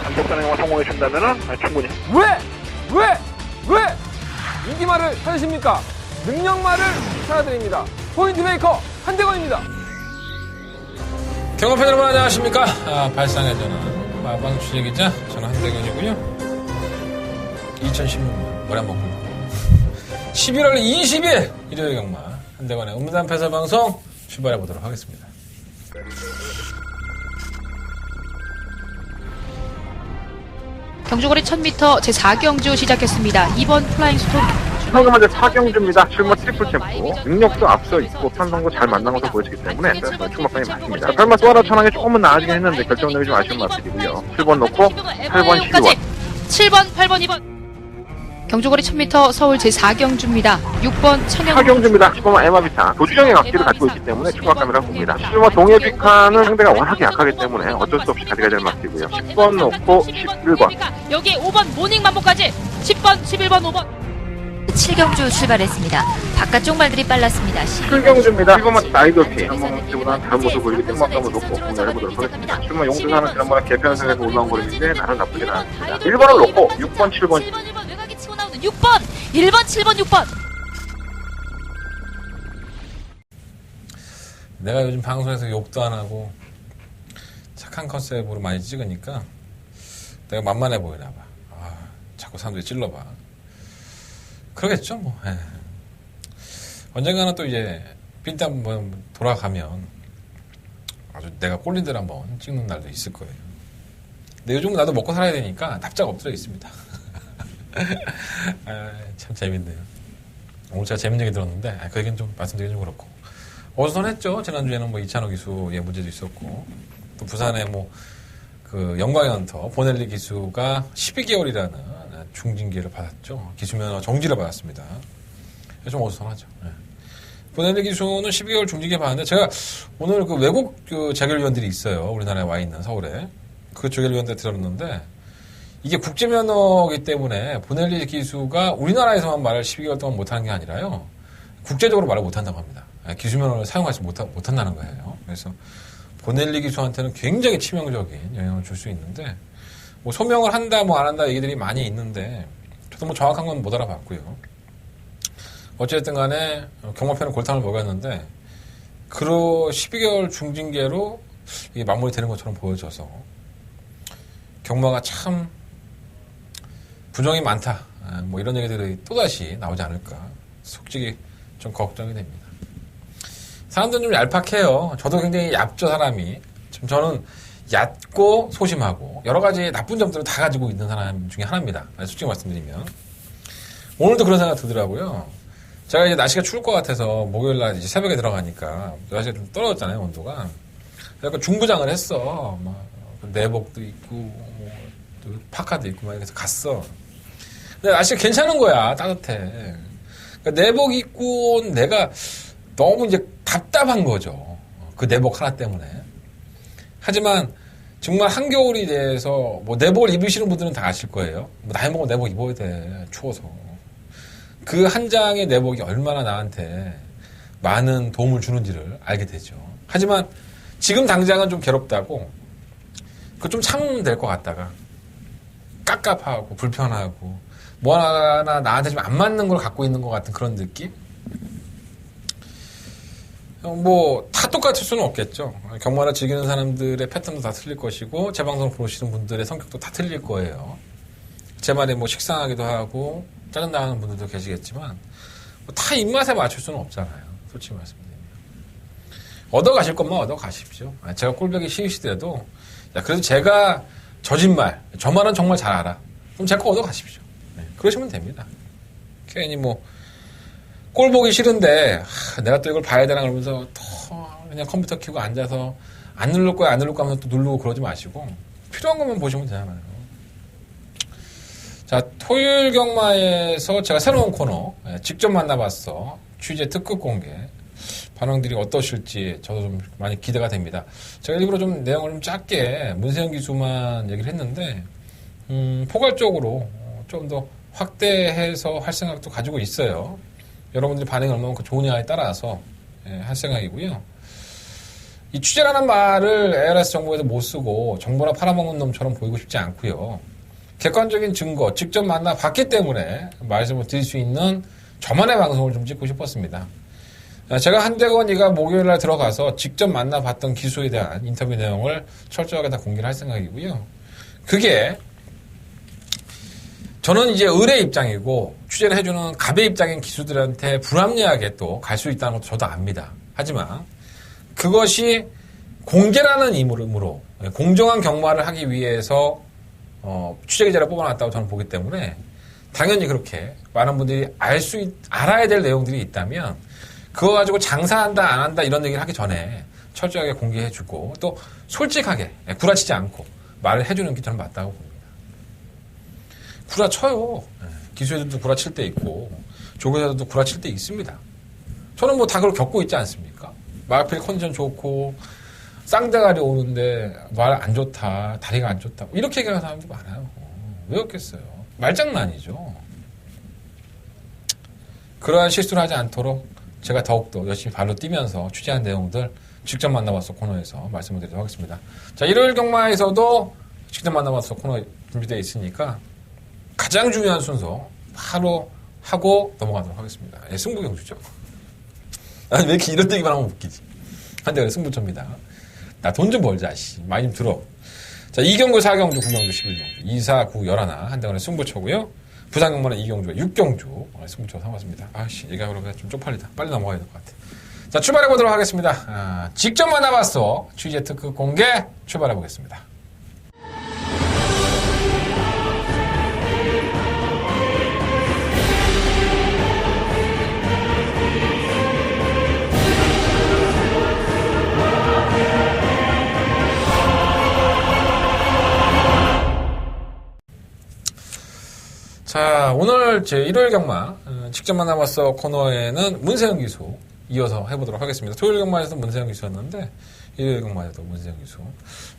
단독단행만 성공해준다면은 충분히. 왜 인기말을 찾으십니까? 능력말을 찾아드립니다. 포인트 메이커 한대건입니다. 경험팬 여러분 안녕하십니까? 발상의 전환 마방 취재기자 저는 한대건이고요. 2016년 머리 한번 굴고 11월 20일 일요일 경마 한대건의 음담 패설 방송 출발해 보도록 하겠습니다. 경주거리 1000m 제4경주 시작했습니다. 2번 플라잉 스톤. 방금 이제 4경주입니다. 출마 트리플 템포. 능력도 앞서 있고 편성도 잘 만난 것으로 보여지기 때문에 출마감이 맞습니다. 설마 수아라 천왕이 조금은 나아지긴 했는데 결정력이 좀 아쉬운 맛들이고요. 7번 놓고 8번 12번. 7번, 8번, 2번. 경주거리 1000m 서울 제4경주입니다. 6번 청양. 4경주입니다. 10번 에마비타. 도주정의 각기를 갖고 있기 때문에 출마감이라고 봅니다. 출마 동해비카는 상대가 워낙에 약하기 때문에 어쩔 수 없이 가져가야 될 맛이고요. 10번 놓고 11번. 여기 5번 모닝 만보까지. 10번, 11번, 5번. 7경주 출발했습니다. 바깥쪽 말들이 빨랐습니다. 7경주입니다. 1번만 나이돌피. 한번보다는 다른 모습 보이기 때문에 한번 놓고 공략해보도록 하겠습니다. 출마 용두사는 지난번에 개편성에서 올라온 거리인데 나는 나쁘진 않습니다. 1번을 놓고 6번, 7번. 6번, 1번, 7번, 6번. 내가 요즘 방송에서 욕도 안 하고 착한 컨셉으로 많이 찍으니까 내가 만만해 보이나 봐. 자꾸 사람들이 찔러봐. 그러겠죠, 뭐. 언젠가는 또 이제 빈대 한번 돌아가면 아주 내가 꼴린 대로 한번 찍는 날도 있을 거예요. 근데 요즘은 나도 먹고 살아야 되니까 납작 엎드려 있습니다. 참 재밌네요. 오늘 제가 재밌는 얘기 들었는데 그 얘기는 좀 말씀드리기 좀 그렇고 어수선했죠. 지난주에는 뭐 이찬호 기수의 문제도 있었고 또 부산에 뭐 그 영광연터 보넬리 기수가 12개월이라는 중징계를 받았죠. 기수면허 정지를 받았습니다. 좀 어수선하죠. 보넬리 기수는 12개월 중징계 받았는데 제가 오늘 그 외국 그 재결위원들이 있어요. 우리나라에 와 있는 서울에 그 재결위원들 들었는데 이게 국제면허이기 때문에 보넬리 기수가 우리나라에서만 말을 12개월 동안 못하는 게 아니라요. 국제적으로 말을 못한다고 합니다. 기수면허를 사용하지 못한다는 거예요. 그래서 보넬리 기수한테는 굉장히 치명적인 영향을 줄 수 있는데 뭐 소명을 한다 뭐 안 한다 얘기들이 많이 있는데 저도 뭐 정확한 건 못 알아봤고요. 어쨌든 간에 경마편은 골탕을 먹였는데 그로 12개월 중징계로 이게 마무리되는 것처럼 보여져서 경마가 참 부정이 많다. 뭐 이런 얘기들이 또다시 나오지 않을까. 솔직히 좀 걱정이 됩니다. 사람들은 좀 얄팍해요. 저도 굉장히 얕죠, 사람이. 지금 저는 얕고 소심하고 여러 가지 나쁜 점들을 다 가지고 있는 사람 중에 하나입니다. 솔직히 말씀드리면. 오늘도 그런 생각 들더라고요. 제가 이제 날씨가 추울 것 같아서 목요일날 이제 새벽에 들어가니까 날씨가 좀 떨어졌잖아요, 온도가. 그래서 중부장을 했어. 막 내복도 있고, 뭐, 파카도 있고, 막 이래서 갔어. 근데 날씨가 괜찮은 거야, 따뜻해. 그러니까 내복 입고 온 내가 너무 이제 답답한 거죠. 그 내복 하나 때문에. 하지만 정말 한겨울이 돼서 뭐 내복을 입으시는 분들은 다 아실 거예요. 뭐 나이 먹으면 내복 입어야 돼. 추워서. 그 한 장의 내복이 얼마나 나한테 많은 도움을 주는지를 알게 되죠. 하지만 지금 당장은 좀 괴롭다고 그거 좀 참으면 될 것 같다가 깝깝하고 불편하고 뭐 하나 나한테 좀 안 맞는 걸 갖고 있는 것 같은 그런 느낌? 뭐 다 똑같을 수는 없겠죠. 경마를 즐기는 사람들의 패턴도 다 틀릴 것이고 제 방송을 보시는 분들의 성격도 다 틀릴 거예요. 제 말에 뭐 식상하기도 하고 짜증나는 분들도 계시겠지만 다 입맛에 맞출 수는 없잖아요. 솔직히 말씀드리면. 얻어가실 것만 얻어가십시오. 제가 꼴보기 싫으시더라도 야 그래도 제가 저짓말 저 말은 정말 잘 알아. 그럼 제 거 얻어가십시오. 그러시면 됩니다. 괜히 뭐 꼴 보기 싫은데 내가 또 이걸 봐야 되나 그러면서 더 그냥 컴퓨터 켜고 앉아서 안 누를 거야 안 누를 거 하면서 또 누르고 그러지 마시고 필요한 것만 보시면 되잖아요. 자, 토요일 경마에서 제가 새로운 코너 직접 만나봤어 취재 특급 공개 반응들이 어떠실지 저도 좀 많이 기대가 됩니다. 제가 일부러 좀 내용을 좀 짧게 문세영 기수만 얘기를 했는데 포괄적으로 좀 더 확대해서 할 생각도 가지고 있어요. 여러분들이 반응이 얼마나 좋으냐에 따라서 할 생각이고요. 이 취재라는 말을 ARS 정보에서 못 쓰고 정보나 팔아먹는 놈처럼 보이고 싶지 않고요. 객관적인 증거, 직접 만나 봤기 때문에 말씀을 드릴 수 있는 저만의 방송을 좀 찍고 싶었습니다. 제가 한대건이가 목요일날 들어가서 직접 만나봤던 기수에 대한 인터뷰 내용을 철저하게 다 공개를 할 생각이고요. 그게 저는 이제 을의 입장이고 취재를 해주는 갑의 입장인 기수들한테 불합리하게 또 갈 수 있다는 것도 저도 압니다. 하지만 그것이 공개라는 이름으로 공정한 경마를 하기 위해서 취재 기자를 뽑아놨다고 저는 보기 때문에 당연히 그렇게 많은 분들이 알아야 될 내용들이 있다면 그거 가지고 장사한다 안 한다 이런 얘기를 하기 전에 철저하게 공개해주고 또 솔직하게 구라치지 않고 말을 해주는 게 저는 맞다고 봅니다. 구라쳐요. 기수애들도 구라칠 때 있고 조교사들도 구라칠 때 있습니다. 저는 뭐 다 그걸 겪고 있지 않습니까? 마필 컨디션 좋고 쌍대가리 오는데 말 안 좋다, 다리가 안 좋다 이렇게 얘기하는 사람도 많아요. 왜 그렇겠어요? 말장난이죠. 그러한 실수를 하지 않도록 제가 더욱더 열심히 발로 뛰면서 취재한 내용들 직접 만나봤어 코너에서 말씀을 드리도록 하겠습니다. 자, 일요일 경마에서도 직접 만나봤어 코너 준비되어 있으니까 가장 중요한 순서 바로 하고 넘어가도록 하겠습니다. 예, 승부경주죠. 아니 왜 이렇게 이런 얘기만 하면 웃기지. 한데 승부처입니다. 나 돈 좀 벌자 씨. 많이 좀 들어. 자, 2경주, 4경주, 9경주, 11경주 2, 4, 9, 11 한대건의 승부처고요. 부산경마는 2경주가 6경주 승부처 삼았습니다. 아씨 얘기하려고 좀 쪽팔리다. 빨리 넘어가야 될 것 같아. 자, 출발해보도록 하겠습니다. 직접 만나봤어 취재 특급 공개 출발해보겠습니다. 자, 오늘 제 일요일 경마 직접 만나봤어 코너에는 문세영 기수 이어서 해보도록 하겠습니다. 토요일 경마에서도 문세영 기수였는데 일요일 경마에도 문세영 기수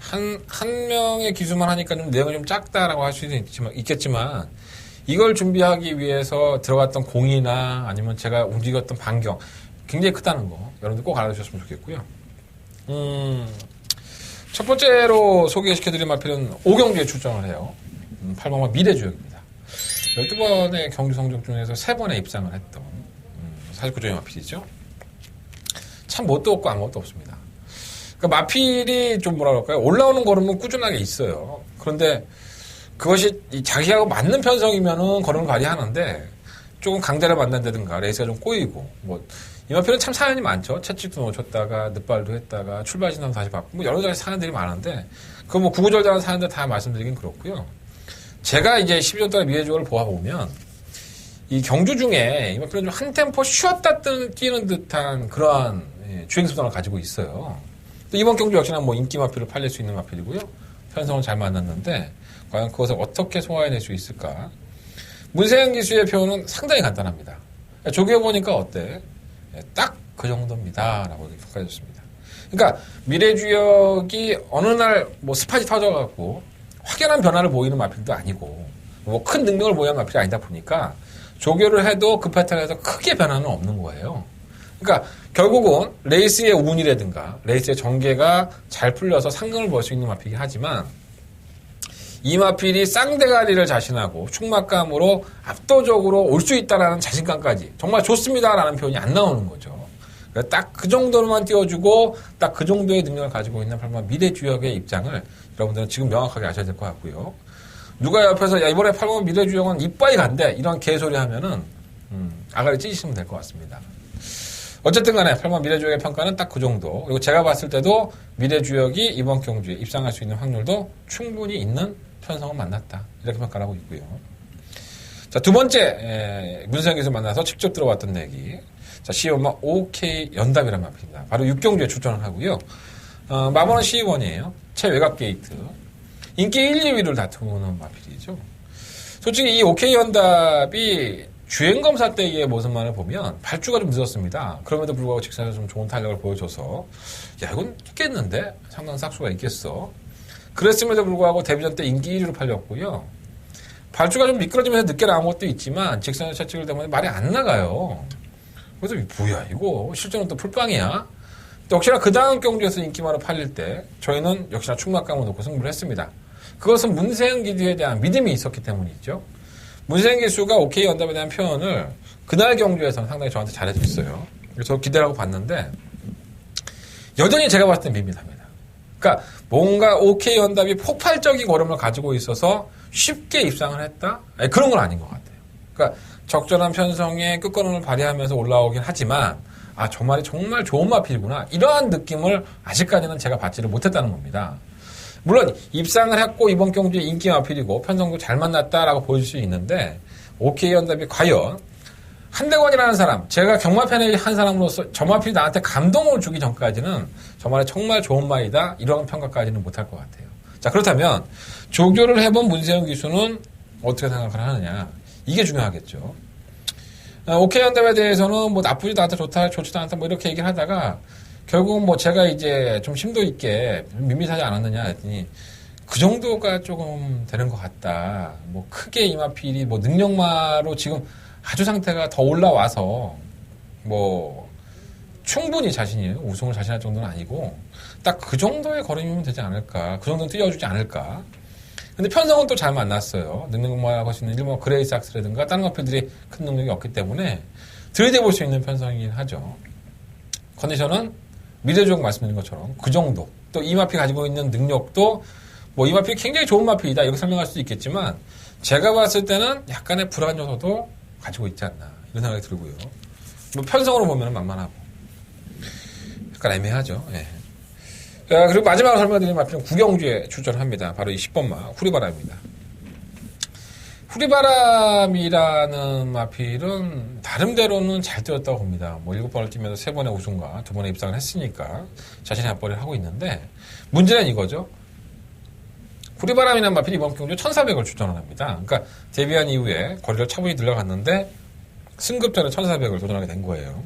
한 명의 기수만 하니까 좀 내용이 좀 작다라고 할 수도 있겠지만 이걸 준비하기 위해서 들어갔던 공이나 아니면 제가 움직였던 반경 굉장히 크다는 거 여러분들 꼭 알아주셨으면 좋겠고요. 첫 번째로 소개시켜드릴 마필은 5경주에 출전을 해요. 8번마 미래주역입니다. 12번의 경주 성적 중에서 3번에 입상을 했던 49조의 마필이죠. 참 뭣도 없고 아무것도 없습니다. 그러니까 마필이 좀 뭐라 그럴까요? 올라오는 걸음은 꾸준하게 있어요. 그런데 그것이 자기하고 맞는 편성이면은 걸음을 발휘하는데 조금 강자를 만난다든가 레이스가 좀 꼬이고 이 마필은 참 사연이 많죠. 채찍도 놓쳤다가 늑발도 했다가 출발 진단 다시 받고 여러 가지 사연들이 많은데 그 구구절절한 사연들 다 말씀드리긴 그렇고요. 제가 이제 12년 동안 미래주역을 보아보면 이 경주 중에 이 마필은 좀 한 템포 쉬었다 뛰는 듯한 그러한 주행습관을 가지고 있어요. 또 이번 경주 역시나 인기 마필을 팔릴 수 있는 마필이고요. 편성을 잘 만났는데 과연 그것을 어떻게 소화해낼 수 있을까? 문세영 기수의 표현은 상당히 간단합니다. 조개해보니까 어때? 딱 그 정도입니다. 라고 평가해줬습니다. 그러니까 미래주역이 어느 날 스팟이 터져갖고 확연한 변화를 보이는 마필도 아니고 큰 능력을 보이는 마필이 아니다 보니까 조교를 해도 그 패턴에서 크게 변화는 없는 거예요. 그러니까 결국은 레이스의 운이라든가 레이스의 전개가 잘 풀려서 상금을 벌 수 있는 마필이긴 하지만 이 마필이 쌍대가리를 자신하고 충막감으로 압도적으로 올 수 있다라는 자신감까지 정말 좋습니다라는 표현이 안 나오는 거죠. 딱 그 정도로만 띄워주고 딱 그 정도의 능력을 가지고 있는 미래주역의 입장을 여러분들은 지금 명확하게 아셔야 될 것 같고요. 누가 옆에서 야 이번에 8번 미래주역은 이빠이 간대 이런 개소리 하면은 아가리 찢으시면 될 것 같습니다. 어쨌든 간에 8번 미래주역의 평가는 딱 그 정도. 그리고 제가 봤을 때도 미래주역이 이번 경주에 입상할 수 있는 확률도 충분히 있는 편성을 만났다. 이렇게 평가를 하고 있고요. 자, 두 번째 문세영 기수 만나서 직접 들어봤던 내기. 자, 시의원마 OK 연답이라는 마필입니다. 바로 6경주에 출전을 하고요. 마번은 시의원이에요. 최외곽 게이트. 인기 1, 2위를 다투는 마필이죠. 솔직히 이 OK 연답이 주행검사 때의 모습만을 보면 발주가 좀 늦었습니다. 그럼에도 불구하고 직선에서 좀 좋은 탄력을 보여줘서 야 이건 있겠는데? 상당한 싹수가 있겠어. 그랬음에도 불구하고 데뷔전 때 인기 1위로 팔렸고요. 발주가 좀 미끄러지면서 늦게 나온 것도 있지만 직선의 채찍을 때문에 말이 안 나가요. 그래서 뭐야 이거 실전은 또 풀빵이야. 역시나 그 다음 경주에서 인기마로 팔릴 때 저희는 역시나 충막감을 놓고 승부를 했습니다. 그것은 문세영 기수에 대한 믿음이 있었기 때문이죠. 문세영 기수가 OK 언답에 대한 표현을 그날 경주에서는 상당히 저한테 잘해줬어요. 그래서 기대를 하고 봤는데 여전히 제가 봤을 땐 밋밋합니다. 그러니까 뭔가 OK 언답이 폭발적인 걸음을 가지고 있어서 쉽게 입상을 했다? 아니, 그런 건 아닌 것 같아요. 그러니까 적절한 편성에 끝걸음을 발휘하면서 올라오긴 하지만 아, 저 말이 정말 좋은 마필이구나. 이러한 느낌을 아직까지는 제가 받지를 못했다는 겁니다. 물론 입상을 했고 이번 경주에 인기 마필이고 편성도 잘 만났다라고 보여줄 수 있는데 OK 연답이 과연 한대건이라는 사람, 제가 경마팬의 한 사람으로서 저 마필이 나한테 감동을 주기 전까지는 저 말이 정말 좋은 말이다 이런 평가까지는 못할 것 같아요. 자, 그렇다면 조교를 해본 문세영 기수는 어떻게 생각을 하느냐, 이게 중요하겠죠. OK 연답에 대해서는 뭐 나쁘지도 않다, 좋다, 좋지도 않다, 뭐 이렇게 얘기를 하다가 결국은 뭐 제가 이제 좀 심도 있게 밋밋하지 않았느냐 했더니 그 정도가 조금 되는 것 같다. 뭐 크게 이마필이 뭐 능력마로 지금 아주 상태가 더 올라와서 뭐 충분히 자신이 우승을 자신할 정도는 아니고 딱 그 정도의 걸음이면 되지 않을까. 그 정도는 뛰어주지 않을까. 근데 편성은 또 잘 만났어요. 능력마라고 할 수 있는 일본 그레이스 악스라든가 다른 마필들이 큰 능력이 없기 때문에 들이대볼 수 있는 편성이긴 하죠. 컨디션은 미래적 말씀드린 것처럼 그 정도. 또 이 마필이 가지고 있는 능력도 뭐 이 마필이 굉장히 좋은 마필이다 이렇게 설명할 수도 있겠지만 제가 봤을 때는 약간의 불안 요소도 가지고 있지 않나 이런 생각이 들고요. 뭐 편성으로 보면 만만하고 약간 애매하죠. 예. 그리고 마지막으로 설명드린 마필은 구경주에 출전합니다. 바로 이 10번마 후리바람입니다. 후리바람이라는 마필은 나름대로는 잘 뛰었다고 봅니다. 뭐 7번을 뛰면서 3번의 우승과 2번의 입상을 했으니까 자신의 앞벌이를 하고 있는데 문제는 이거죠. 후리바람이라는 마필이 이번 경주 1400을 출전을 합니다. 그러니까 데뷔한 이후에 거리를 차분히 늘려갔는데 승급전에 1400을 도전하게 된 거예요.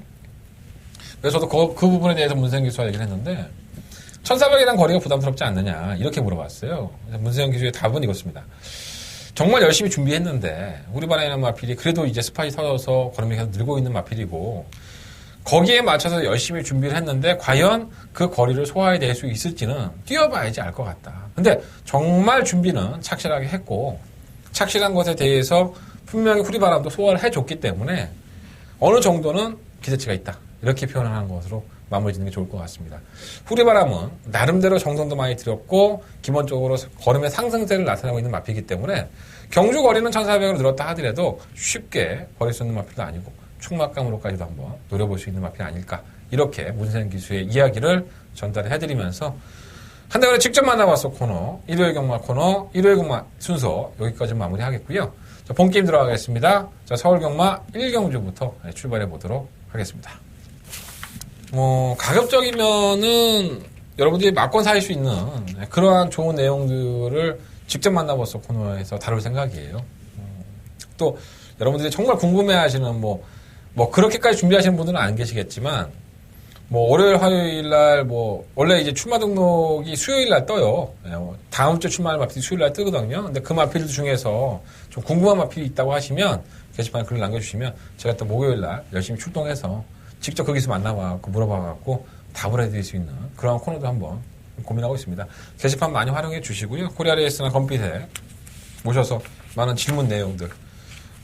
그래서 저도 그 부분에 대해서 문세영 기수와 얘기를 했는데 1400이라는 거리가 부담스럽지 않느냐 이렇게 물어봤어요. 문세영 기수의 답은 이렇습니다. 정말 열심히 준비했는데 후리바람이라는 마필이 그래도 이제 스파이 터져서 걸음이 계속 늘고 있는 마필이고 거기에 맞춰서 열심히 준비를 했는데 과연 그 거리를 소화해낼 수 있을지는 뛰어봐야지 알 것 같다. 근데 정말 준비는 착실하게 했고 착실한 것에 대해서 분명히 후리바람도 소화를 해줬기 때문에 어느 정도는 기대치가 있다. 이렇게 표현하는 것으로 마무리 짓는 게 좋을 것 같습니다. 후리바람은 나름대로 정성도 많이 들였고 기본적으로 걸음의 상승세를 나타내고 있는 마필이기 때문에 경주 거리는 1400으로 늘었다 하더라도 쉽게 버릴 수 있는 마필도 아니고 충막감으로까지도 한번 노려볼 수 있는 마필이 아닐까 이렇게 문세영 기수의 이야기를 전달을 해드리면서 한대건의 직접 만나봤어 코너 일요일 경마 코너 일요일 경마 순서 여기까지 마무리하겠고요. 자, 본 게임 들어가겠습니다. 자, 서울 경마 1경주부터 출발해 보도록 하겠습니다. 가급적이면은 여러분들이 막권 사실 수 있는 그러한 좋은 내용들을 직접 만나봤어 코너에서 다룰 생각이에요. 또 여러분들이 정말 궁금해하시는 뭐 그렇게까지 준비하시는 분들은 안 계시겠지만 뭐 월요일 화요일 날 뭐 원래 이제 출마 등록이 수요일 날 떠요. 다음 주 출마할 마필이 수요일 날 뜨거든요. 근데 그 마필 중에서 좀 궁금한 마필이 있다고 하시면 게시판에 글을 남겨주시면 제가 또 목요일 날 열심히 출동해서 직접 거기서 만나봐갖고 물어봐갖고 답을 해드릴 수 있는 그런 코너도 한번 고민하고 있습니다. 게시판 많이 활용해 주시고요. 코리아레이스나 건빛에 모셔서 많은 질문 내용들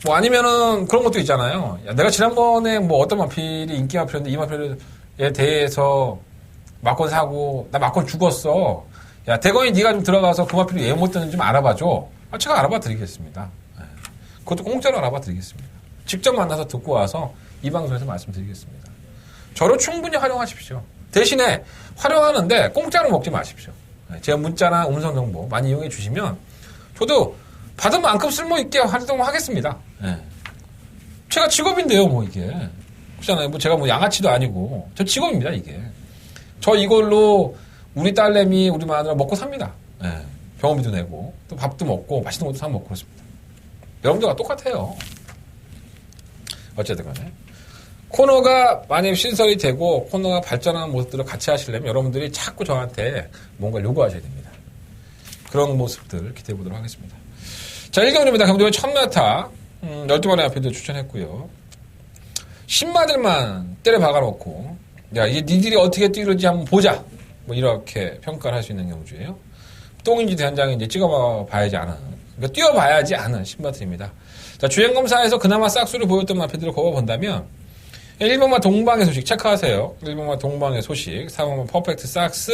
뭐 아니면은 그런 것도 있잖아요. 야, 내가 지난번에 뭐 어떤 마필이 인기 마필인데 이 마필에 대해서 막권 사고 나 막권 죽었어. 야 대건이 네가 좀 들어가서 그 마필이 왜 못 뜨는지 좀 알아봐줘. 제가 알아봐 드리겠습니다. 그것도 공짜로 알아봐 드리겠습니다. 직접 만나서 듣고 와서 이 방송에서 말씀드리겠습니다. 저를 충분히 활용하십시오. 대신에 활용하는데 공짜로 먹지 마십시오. 제가 문자나 음성 정보 많이 이용해 주시면 저도 받은 만큼 쓸모있게 활동하겠습니다. 제가 직업인데요, 뭐 이게. 그렇잖아요. 뭐 제가 뭐 양아치도 아니고 저 직업입니다, 이게. 저 이걸로 우리 딸내미, 우리 마누라 먹고 삽니다. 병원비도 내고 또 밥도 먹고 맛있는 것도 사 먹고 그렇습니다. 여러분들과 똑같아요. 어쨌든 간에 코너가 만약 신설이 되고 코너가 발전하는 모습들을 같이 하시려면 여러분들이 자꾸 저한테 뭔가 요구하셔야 됩니다. 그런 모습들 기대해 보도록 하겠습니다. 자, 1경주입니다. 경주에 1000m 12번의 앞에도 추천했고요. 신마들만 때려 박아놓고 야, 이제 니들이 어떻게 뛰는지 한번 보자. 뭐 이렇게 평가를 할 수 있는 경주예요. 똥인지 대한장인지 이제 찍어봐야지 아는. 그러니까 뛰어봐야지 아는 신마들입니다. 자, 주행검사에서 그나마 싹수를 보였던 마피들을 꼽아본다면 1번마 동방의 소식 체크하세요. 1번마 동방의 소식, 4번마 퍼펙트 삭스,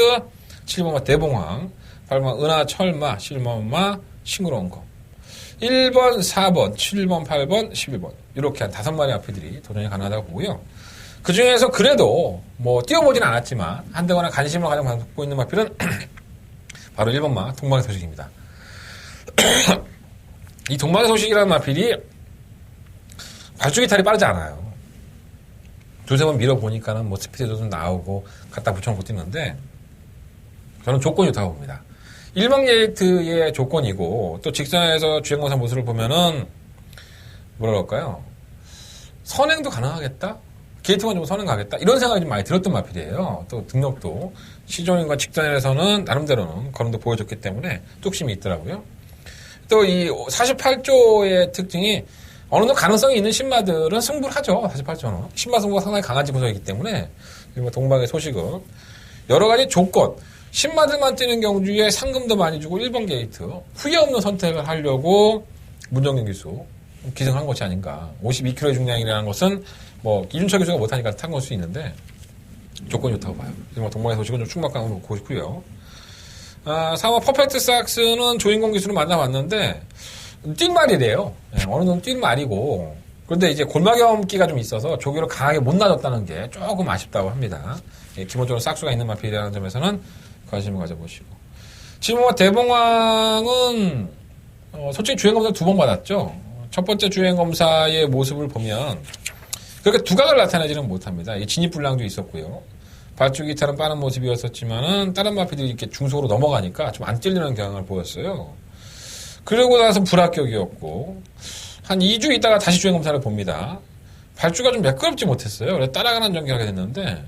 7번마 대봉황, 8번마 은하철마, 11번마 싱그러운 거. 1번, 4번, 7번, 8번, 11번 이렇게 한 5마리 마피들이 도전이 가능하다고 보고요. 그 중에서 그래도 뭐 뛰어보진 않았지만 한동안에 관심을 가장 받고 있는 마필은 바로 1번마 동방의 소식입니다. 이 동방의 소식이라는 마필이 발주기 탈이 빠르지 않아요. 두세 번 밀어보니까는 뭐 스피드도 좀 나오고 갖다 붙여놓고 뛰는데 저는 조건이 좋다고 봅니다. 1번 게이트의 조건이고 또 직선에서 주행검사 모습을 보면은 뭐라 그럴까요? 선행도 가능하겠다? 게이트만 좀 선행 가겠다? 이런 생각이 좀 많이 들었던 마필이에요. 또 등록도 시종인과 직전에서는 나름대로는 걸음도 보여줬기 때문에 뚝심이 있더라고요. 또 이 48조의 특징이 어느 정도 가능성이 있는 신마들은 승부를 하죠. 48조는. 신마 승부가 상당히 강한 구석이기 때문에 동방의 소식은 여러 가지 조건 신마들만 뛰는 경주에 상금도 많이 주고 1번 게이트 후회 없는 선택을 하려고 문정경 기수 기승한 것이 아닌가. 52kg의 중량이라는 것은 뭐 이준철 기수가 못하니까 탄 걸 수 있는데 조건이 좋다고 봐요. 동방의 소식은 좀 충만감을 놓고 싶고요. 3번 퍼펙트 삭스는 조인공 기수를 만나봤는데 뛸말이래요. 네, 어느 정도 뛸말이고 그런데 이제 골마겸기가 좀 있어서 조기로 강하게 못 나졌다는 게 조금 아쉽다고 합니다. 예, 기본적으로 싹수가 있는 마필이라는 점에서는 관심을 가져보시고 지금 뭐 대봉황은 솔직히 주행검사 2번 받았죠. 첫 번째 주행검사의 모습을 보면 그렇게 두각을 나타내지는 못합니다. 진입불량도 있었고요. 발주기 타는 빠른 모습이었었지만은 다른 마필들이 이렇게 중속으로 넘어가니까 좀 안 찔리는 경향을 보였어요. 그러고 나서 불합격이었고 한 2주 있다가 다시 주행검사를 봅니다. 발주가 좀 매끄럽지 못했어요. 그래서 따라가는 전개하게 됐는데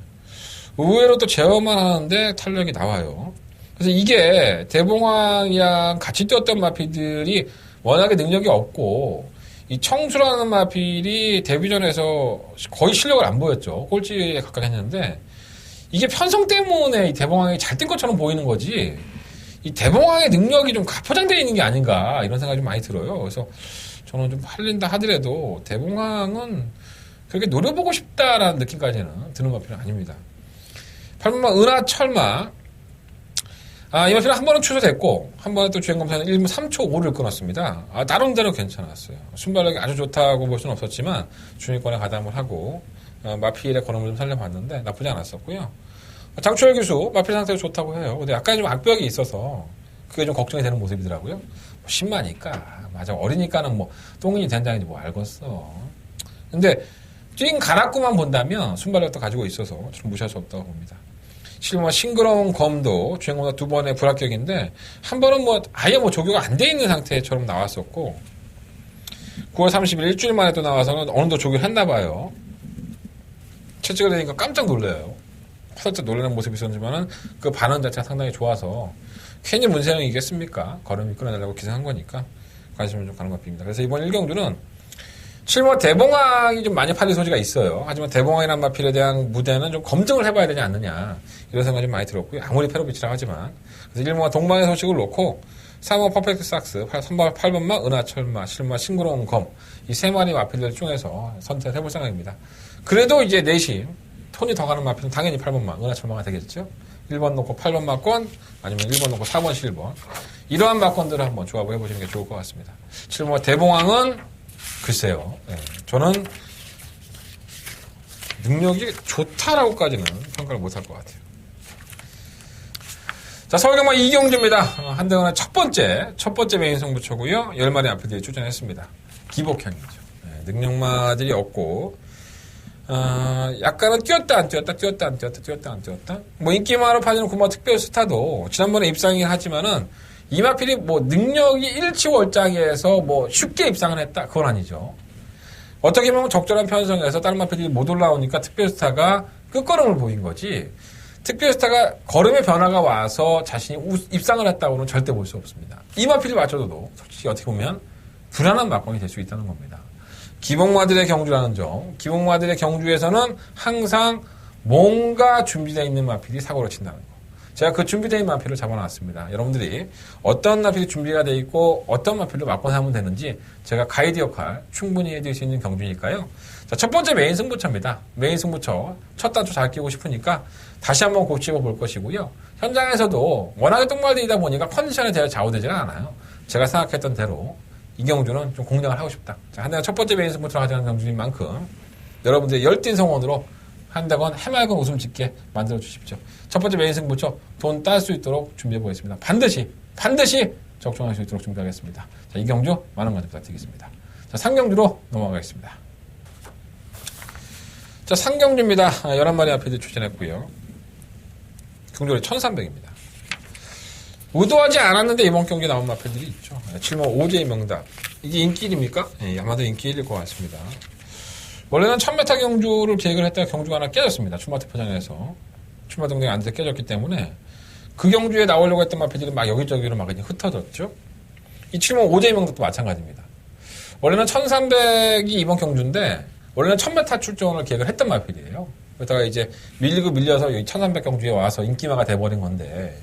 의외로 또 제어만 하는데 탄력이 나와요. 그래서 이게 대봉황이랑 같이 뛰었던 마필들이 워낙에 능력이 없고 이 청수라는 마필이 데뷔전에서 거의 실력을 안 보였죠. 꼴찌에 가까이 했는데 이게 편성 때문에 이 대봉황이 잘 뛴 것처럼 보이는 거지 이 대봉황의 능력이 좀 가포장되어 있는 게 아닌가 이런 생각이 좀 많이 들어요. 그래서 저는 좀 팔린다 하더라도 대봉황은 그렇게 노려보고 싶다라는 느낌까지는 드는 마필은 아닙니다. 8번마 은하철마 이 마필은 한 번은 취소됐고 한 번에 또 주행검사는 1분 3초 5를 끊었습니다. 나름대로 괜찮았어요. 순발력이 아주 좋다고 볼 수는 없었지만 중위권에 가담을 하고 마필의 걸음을 좀 살려봤는데 나쁘지 않았었고요. 장초열 교수 마필 상태가 좋다고 해요. 근데 약간 좀 악벽이 있어서 그게 좀 걱정이 되는 모습이더라고요. 뭐 신마니까 맞아 어리니까는 뭐 똥인지 된장인지 뭐 알겠어. 근데 띵 가락구만 본다면 순발력도 가지고 있어서 좀 무시할 수 없다고 봅니다. 실마 싱그러운 검도 주행검사 2번의 불합격인데 한 번은 뭐 아예 뭐 조교가 안 돼 있는 상태처럼 나왔었고 9월 30일 일주일 만에 또 나와서는 어느 정도 조교를 했나 봐요. 채찍을 내니까 깜짝 놀라요. 살짝 놀라는 모습이 있었지만은 그 반응 자체가 상당히 좋아서 괜히 문세영이겠습니까? 걸음이 끌어내려고 기생한 거니까 관심을 좀 가는 것 같습니다. 그래서 이번 1경주는 실버 대봉황이 좀 많이 팔릴 소지가 있어요. 하지만 대봉황이라는 마필에 대한 무대는 좀 검증을 해봐야 되지 않느냐 이런 생각이 좀 많이 들었고요. 아무리 페로비치라 하지만 그래서 1번과 동방의 소식을 놓고 3번 퍼펙트 삭스, 3번 8번마 은하철마, 7번 싱그러운 검 이 세 마리 마필들 중에서 선택을 해볼 생각입니다. 그래도 이제 내심 톤이 더 가는 마필은 당연히 8번마 은하철마가 되겠죠. 1번 놓고 8번 마권 아니면 1번 놓고 4번 7번 이러한 마권들을 한번 조합을 해보시는 게 좋을 것 같습니다. 7번 대봉황은 글쎄요. 네, 저는 능력이 좋다라고까지는 평가를 못할 것 같아요. 자, 서울경마 이경주입니다. 한대원의 첫 번째 메인 승부처고요. 10마리 앞에들이 출전했습니다. 기복형이죠. 네, 능력마들이 없고 약간은 뛰었다 안 뛰었다. 뭐 인기만으로 팔리는 구마 특별 스타도 지난번에 입상이긴 하지만은 이마필이 뭐 능력이 일치월장해서 뭐 쉽게 입상을 했다. 그건 아니죠. 어떻게 보면 적절한 편성에서 다른 마필이 못 올라오니까 특별스타가 끝걸음을 보인 거지. 특별스타가 걸음의 변화가 와서 자신이 입상을 했다고는 절대 볼 수 없습니다. 이마필이 맞춰도 솔직히 어떻게 보면 불안한 막공이 될 수 있다는 겁니다. 기복마들의 경주라는 점. 기복마들의 경주에서는 항상 뭔가 준비되어 있는 마필이 사고를 친다는 거. 제가 그 준비되어 있는 마필을 잡아놨습니다. 여러분들이 어떤 마필이 준비가 되어 있고 어떤 마필로 맞고 하면 되는지 제가 가이드 역할 충분히 해드릴 수 있는 경주니까요. 자, 첫 번째 메인 승부처입니다. 메인 승부처 첫 단추 잘 끼고 싶으니까 다시 한번 고치고 볼 것이고요. 현장에서도 워낙에 똥말들이다 보니까 컨디션에 대해 좌우되지는 않아요. 제가 생각했던 대로 이 경주는 좀 공략을 하고 싶다. 자, 한대건 첫 번째 메인 승부처로 가져가는 경주인 만큼 여러분들의 열띤 성원으로 한다건 해맑은 웃음 짓게 만들어 주십시오. 첫 번째 메인 승부처 돈 딸 수 있도록 준비해 보겠습니다. 반드시 적중할 수 있도록 준비하겠습니다. 자, 이 경주 많은 관심 부탁드리겠습니다. 자, 상경주로 넘어가겠습니다. 자, 상경주입니다. 11마리 앞에도 추진했고요. 경주율이 1300입니다. 의도하지 않았는데 이번 경기에 나온 마필들이 있죠. 7번 오제의 명답. 이게 인기일입니까? 예, 아마도 인기일일 것 같습니다. 원래는 1000m 경주를 계획을 했다가 경주가 하나 깨졌습니다. 출마트 포장에서. 출마 등록이 안 돼서 깨졌기 때문에 그 경주에 나오려고 했던 마필들이 막 여기저기로 막 그냥 흩어졌죠. 이 7번 오제의 명답도 마찬가지입니다. 원래는 1300이 이번 경주인데 원래는 1000m 출전을 계획을 했던 마필이에요. 그러다가 이제 밀려서 여기 1300 경주에 와서 인기마가 돼버린 건데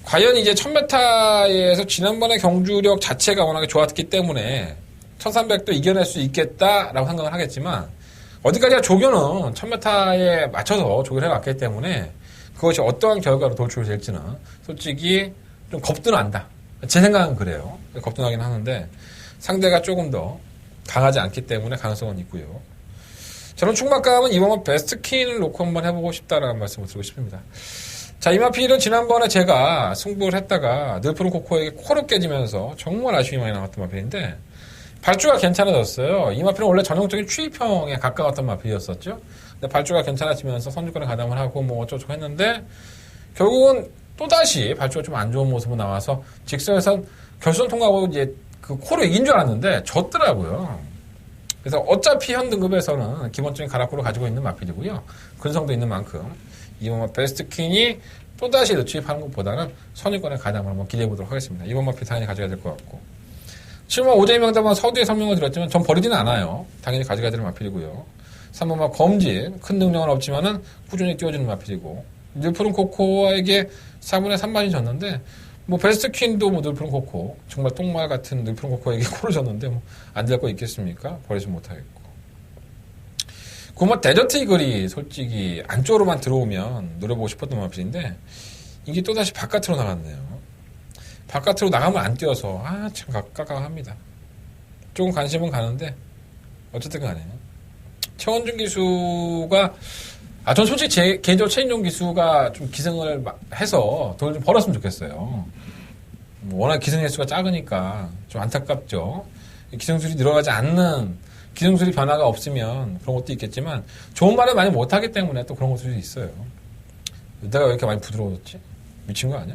과연 이제 1000m에서 지난번에 경주력 자체가 워낙에 좋았기 때문에 1300도 이겨낼 수 있겠다라고 생각을 하겠지만 어디까지나 조교는 1000m에 맞춰서 조교를 해왔기 때문에 그것이 어떠한 결과로 돌출이 될지는 솔직히 좀 겁도 난다. 제 생각은 그래요. 겁도 나긴 하는데 상대가 조금 더 강하지 않기 때문에 가능성은 있고요. 저는 충막감은 이번만 베스트킨을 놓고 한번 해보고 싶다라는 말씀을 드리고 싶습니다. 자, 이 마필은 지난번에 제가 승부를 했다가 늘푸른 코코에게 코를 깨지면서 정말 아쉬움이 많이 남았던 마필인데 발주가 괜찮아졌어요. 이 마필은 원래 전형적인 추입형에 가까웠던 마필이었었죠. 근데 발주가 괜찮아지면서 선두권에 가담을 하고 뭐 어쩌고저쩌고 했는데 결국은 또다시 발주가 좀 안 좋은 모습으로 나와서 직선에서 결선 통과하고 이제 그 코를 이긴 줄 알았는데 졌더라고요. 그래서 어차피 현 등급에서는 기본적인 가락구를 가지고 있는 마필이고요. 근성도 있는 만큼 이번 베스트퀸이 또다시 넣취입하는 것보다는 선유권에 가담을 한번 기대해 보도록 하겠습니다. 이번 마필 당연히 가져야 될 것 같고 7번 오제이 명답은 서두에 설명을 드렸지만 전 버리지는 않아요. 당연히 가져가야 될 마필이고요. 3번 검진 큰 능력은 없지만은 꾸준히 띄워주는 마필이고 늘푸른 코코에게 4분의 3반이 졌는데 뭐 베스트퀸도 뭐 늘푸른 코코 정말 똥말 같은 늘푸른 코코에게 코를 졌는데 뭐 안 될 거 있겠습니까? 버리지 못하겠고 그뭐 데저트 이글이 솔직히 안쪽으로만 들어오면 노려보고 싶었던 마필인데 이게 또다시 바깥으로 나갔네요. 바깥으로 나가면 안 뛰어서 참 깝깝합니다. 조금 관심은 가는데 어쨌든 간에 최원준 기수가 전 솔직히 제 개인적으로 최인종 기수가 좀 기승을 해서 돈을 좀 벌었으면 좋겠어요. 워낙 기승 횟수가 작으니까 좀 안타깝죠. 기승술이 들어가지 않는 기승술이 변화가 없으면 그런 것도 있겠지만 좋은 말을 많이 못하기 때문에 또 그런 것들이 있어요. 내가 왜 이렇게 많이 부드러워졌지? 미친 거 아니야?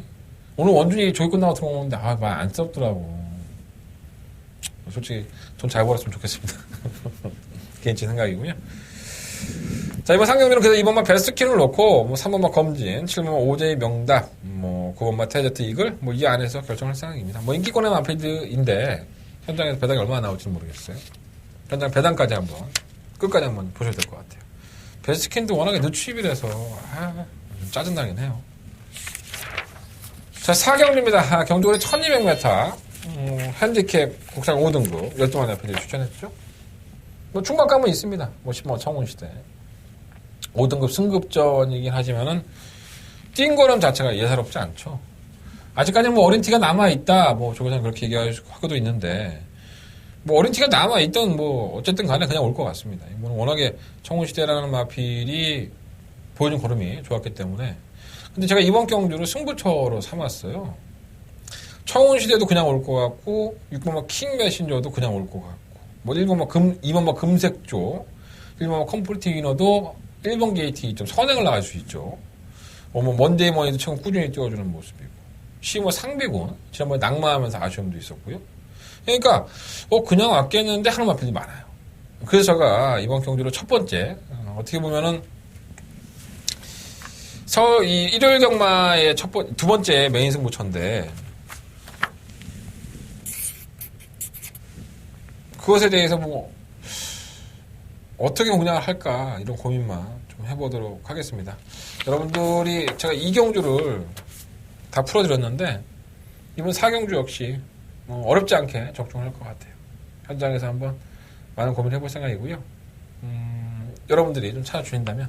오늘 원준이 조기 끝나고 들어오는데 말 안 썩더라고. 솔직히 돈 잘 벌었으면 좋겠습니다. 개인적인 생각이고요. 자, 이번 상경주는 그래서 이번만 베스트킨을 놓고 뭐 3번만 검진, 7번만 오제이 명답, 뭐 9번만 테제트 이글 뭐 이 안에서 결정할 생각입니다. 뭐 인기권의 마필드인데 현장에서 배당이 얼마나 나올지는 모르겠어요. 현장 배당까지 한번 끝까지 한번 보셔야 될 것 같아요. 베스트킨도 워낙에 늦추입이라서 좀 짜증나긴 해요. 자, 4경주입니다. 경주거리 1200m 핸디캡 국산 5등급 12마리 앞에 추천했죠. 뭐 충막감은 있습니다. 뭐 10번 청운시대 5등급 승급전이긴 하지만은 뛴 거름 자체가 예사롭지 않죠. 아직까지는 뭐 어린 티가 남아있다 뭐 조교사는 그렇게 얘기하고도 있는데 뭐 어린 티가 남아있던 뭐 어쨌든 간에 그냥 올 것 같습니다. 이거는 워낙에 청운시대라는 마필이 보여준 걸음이 좋았기 때문에 근데 제가 이번 경주를 승부처로 삼았어요. 청운시대도 그냥 올 것 같고 6번마 킹메신저도 그냥 올 것 같고 뭐 2번마 금색조 1번마 컴플리트 위너도 1번 게이트 좀 선행을 나갈 수 있죠. 뭐 먼데이 머니도 처음 꾸준히 띄워주는 모습이고 시뭐 상비군 지난번에 낙마하면서 아쉬움도 있었고요. 그러니까 그냥 왔겠는데 하는 마필이 많아요. 그래서 제가 이번 경주로 첫 번째 어떻게 보면은 이 일요일 경마의 두 번째 메인 승부처인데 그것에 대해서 뭐 어떻게 공략을 할까 이런 고민만 좀 해보도록 하겠습니다. 여러분들이 제가 2경주를 다 풀어드렸는데 이번 4경주 역시 어렵지 않게 적중할 것 같아요. 현장에서 한번 많은 고민을 해볼 생각이고요. 여러분들이 좀 찾아주신다면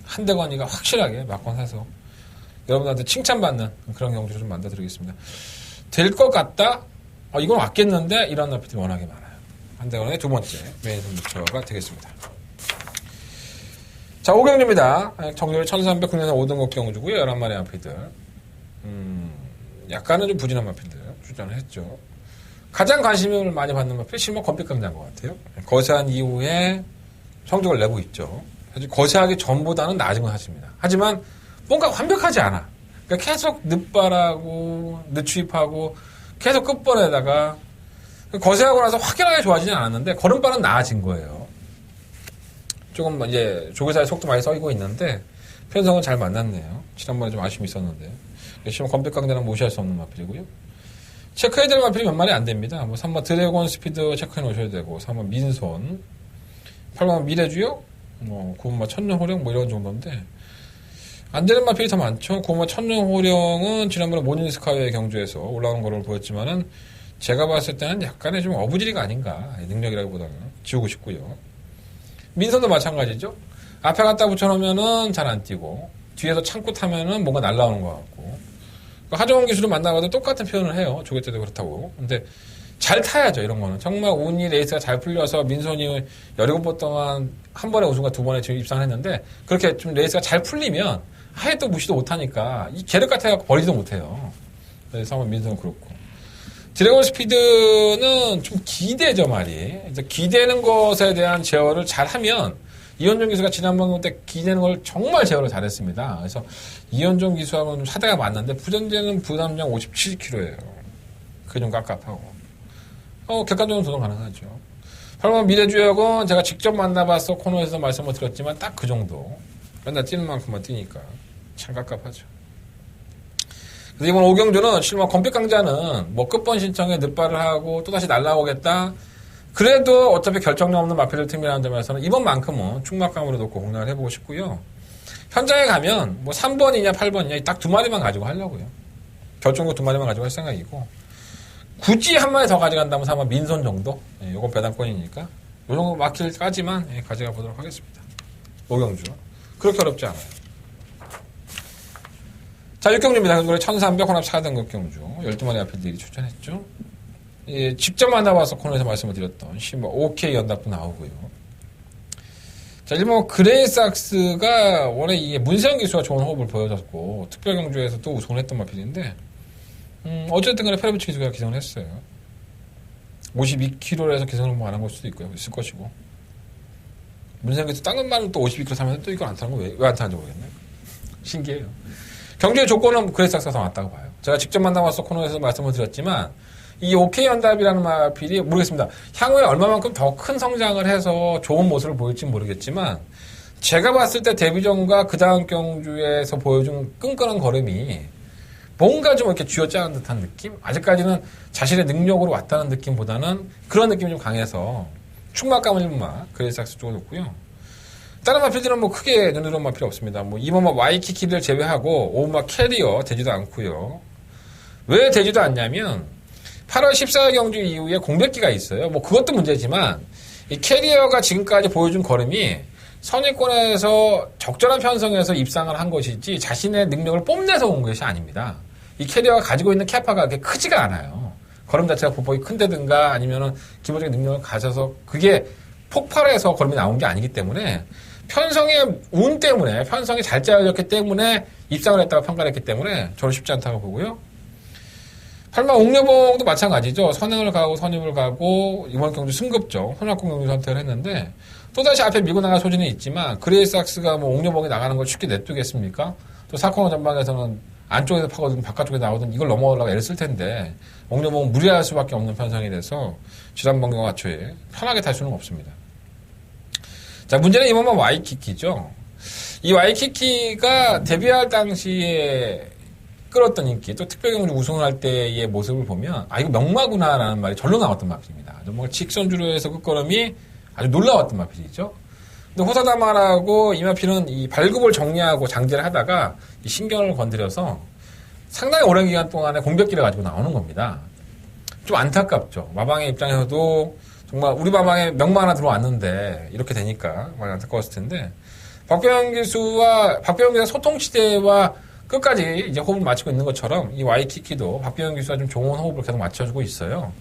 한대건이가 확실하게 막권 사서 여러분들한테 칭찬받는 그런 경주를 좀 만들어드리겠습니다. 될 것 같다? 이건 왔겠는데? 이런 마필들이 워낙에 많아요. 한대건의 두 번째 메인 선두처가 되겠습니다. 자, 5경주입니다. 정렬 1309년에 5등급 경주고요. 11마리 마필들. 약간은 좀 부진한 마필들 출전을 했죠. 가장 관심을 많이 받는 마필 실버 건빛강자인 것 같아요. 거세한 이후에 성적을 내고 있죠. 거세하기 전보다는 나아진 건 사실입니다. 하지만 뭔가 완벽하지 않아. 그러니까 계속 늦발하고 늦추입하고 계속 끝번에다가 거세하고 나서 확연하게 좋아지진 않았는데 걸음발은 나아진 거예요. 조금 이제 조교사의 속도 많이 써이고 있는데 편성은 잘 만났네요. 지난번에 좀 아쉬움이 있었는데 실버 건빛강자는 무시할 수 없는 마필이고요. 체크해야 될 마필이 몇 마리 안 됩니다. 3번 드래곤 스피드 체크해 놓으셔야 되고 3번 민손 8번 미래주요 9번 천년호령 이런 정도인데 안 되는 마필이 더 많죠. 9번 천년호령은 지난번에 모닝스카이의 경주에서 올라오는 거를 보였지만은 제가 봤을 때는 약간의 좀 어부지리가 아닌가. 능력이라기보다는 지우고 싶고요. 민선도 마찬가지죠. 앞에 갖다 붙여놓으면은 잘 안 뛰고 뒤에서 참고 타면은 뭔가 날라오는 것 같고 하정원 기술을 만나봐도 똑같은 표현을 해요. 조개 때도 그렇다고. 근데 잘 타야죠, 이런 거는. 정말 운이 레이스가 잘 풀려서 민선이 17번 동안 한 번에 우승과 두 번에 지금 입상을 했는데 그렇게 좀 레이스가 잘 풀리면 아예 또 무시도 못하니까 이 계륵 같아갖고 버리지도 못해요. 그래서 한번 민선은 그렇고. 드래곤 스피드는 좀 기대죠, 말이. 이제 기대는 것에 대한 제어를 잘 하면 이현종 기수가 지난번 때 기대는 걸 정말 제어를 잘했습니다. 그래서 이현종 기수하고는 좀 사대가 맞는데 부전제는 부담량 57kg예요. 그게 좀 깝깝하고. 객관적으로 도전 가능하죠. 8번 미래주역은 제가 직접 만나봐서 코너에서 말씀을 드렸지만 딱 그 정도. 맨날 뛰는 만큼만 뛰니까 참 깝깝하죠. 그래서 이번 5경주는 실마 건빛강자는 끝번 신청에 늦발을 하고 또다시 날라오겠다. 그래도 어차피 결정력 없는 마필을 팀이라는 점에서는 이번만큼은 충막감으로 놓고 공략을 해보고 싶고요. 현장에 가면 3번이냐 8번이냐 딱 두 마리만 가지고 하려고요. 결정력 두 마리만 가지고 할 생각이고 굳이 한 마리 더 가져간다면 아마 민선 정도? 요건 배당권이니까 요 정도 마킬까지만 가져가 보도록 하겠습니다. 5경주. 그렇게 어렵지 않아요. 자, 6경주입니다. 그래서 1300 혼합 4등급 경주. 12마리 마필들이 출전했죠. 직접 만나봐서 코너에서 말씀을 드렸던 OK 연답도 나오고요. 자, 일본 그레이삭스가 원래 이게 문세영 기수가 좋은 호흡을 보여줬고 특별경주에서 또 우승을 했던 마필인데 어쨌든 간에 페레부치 기수가 기승을 했어요. 52kg에서 기승을 안 한 걸 수도 있을 것이고 문세영 기수 딴 말은 또 52kg 타면 또 이걸 안 타는 거 왜 안 타는지 모르겠네. 신기해요. 경주의 조건은 그레이삭스가 더 맞다고 봐요. 제가 직접 만나봐서 코너에서 말씀을 드렸지만 이 OK 연답이라는 마필이 모르겠습니다. 향후에 얼마만큼 더 큰 성장을 해서 좋은 모습을 보일지 모르겠지만 제가 봤을 때 데뷔전과 그 다음 경주에서 보여준 끈끈한 걸음이 뭔가 좀 이렇게 쥐어짜는 듯한 느낌? 아직까지는 자신의 능력으로 왔다는 느낌보다는 그런 느낌이 좀 강해서 충막감은 일부만 그레이삭스 쪽으로 놓고요. 다른 마필들은 크게 눈에 들어온 마필이 없습니다. 이번 와이키키를 제외하고 오마 캐리어 되지도 않고요. 왜 되지도 않냐면 8월 14경주 이후에 공백기가 있어요. 그것도 문제지만 이 캐리어가 지금까지 보여준 걸음이 선입권에서 적절한 편성에서 입상을 한 것이지 자신의 능력을 뽐내서 온 것이 아닙니다. 이 캐리어가 가지고 있는 캐파가 그렇게 크지가 않아요. 걸음 자체가 보폭이 큰데든가 아니면은 기본적인 능력을 가져서 그게 폭발해서 걸음이 나온 게 아니기 때문에 편성의 운 때문에 편성이 잘 짜여졌기 때문에 입상을 했다고 평가를 했기 때문에 저는 쉽지 않다고 보고요. 8만 옥녀봉도 마찬가지죠. 선행을 가고 선입을 가고 이번 경주 승급죠. 혼합공 경주 선택을 했는데 또다시 앞에 밀고 나갈 소지는 있지만 그레이삭스가 옥녀봉이 나가는 걸 쉽게 냅두겠습니까? 또 사코너 전방에서는 안쪽에서 파거든 바깥쪽에 나오든 이걸 넘어가려고 애를 쓸 텐데 옥녀봉은 무리할 수밖에 없는 편성이 돼서 지난번 경과 같초에 편하게 탈 수는 없습니다. 자, 문제는 이번만 와이키키죠. 이 와이키키가 데뷔할 당시에 끌었던 인기, 또 특별경주 우승을 할 때의 모습을 보면 이거 명마구나라는 말이 절로 나왔던 마필입니다. 정말 직선주로에서 끝걸음이 아주 놀라웠던 마필이죠. 근데 호사다마라고 이 마필은 이 발굽을 정리하고 장제를 하다가 이 신경을 건드려서 상당히 오랜 기간 동안에 공백기를 가지고 나오는 겁니다. 좀 안타깝죠. 마방의 입장에서도 정말 우리 마방에 명마 하나 들어왔는데 이렇게 되니까 많이 안타까웠을 텐데 박병현 기수와 소통시대와 끝까지 이제 호흡을 맞추고 있는 것처럼 이 와이키키도 박병현 기수와 좀 좋은 호흡을 계속 맞춰주고 있어요.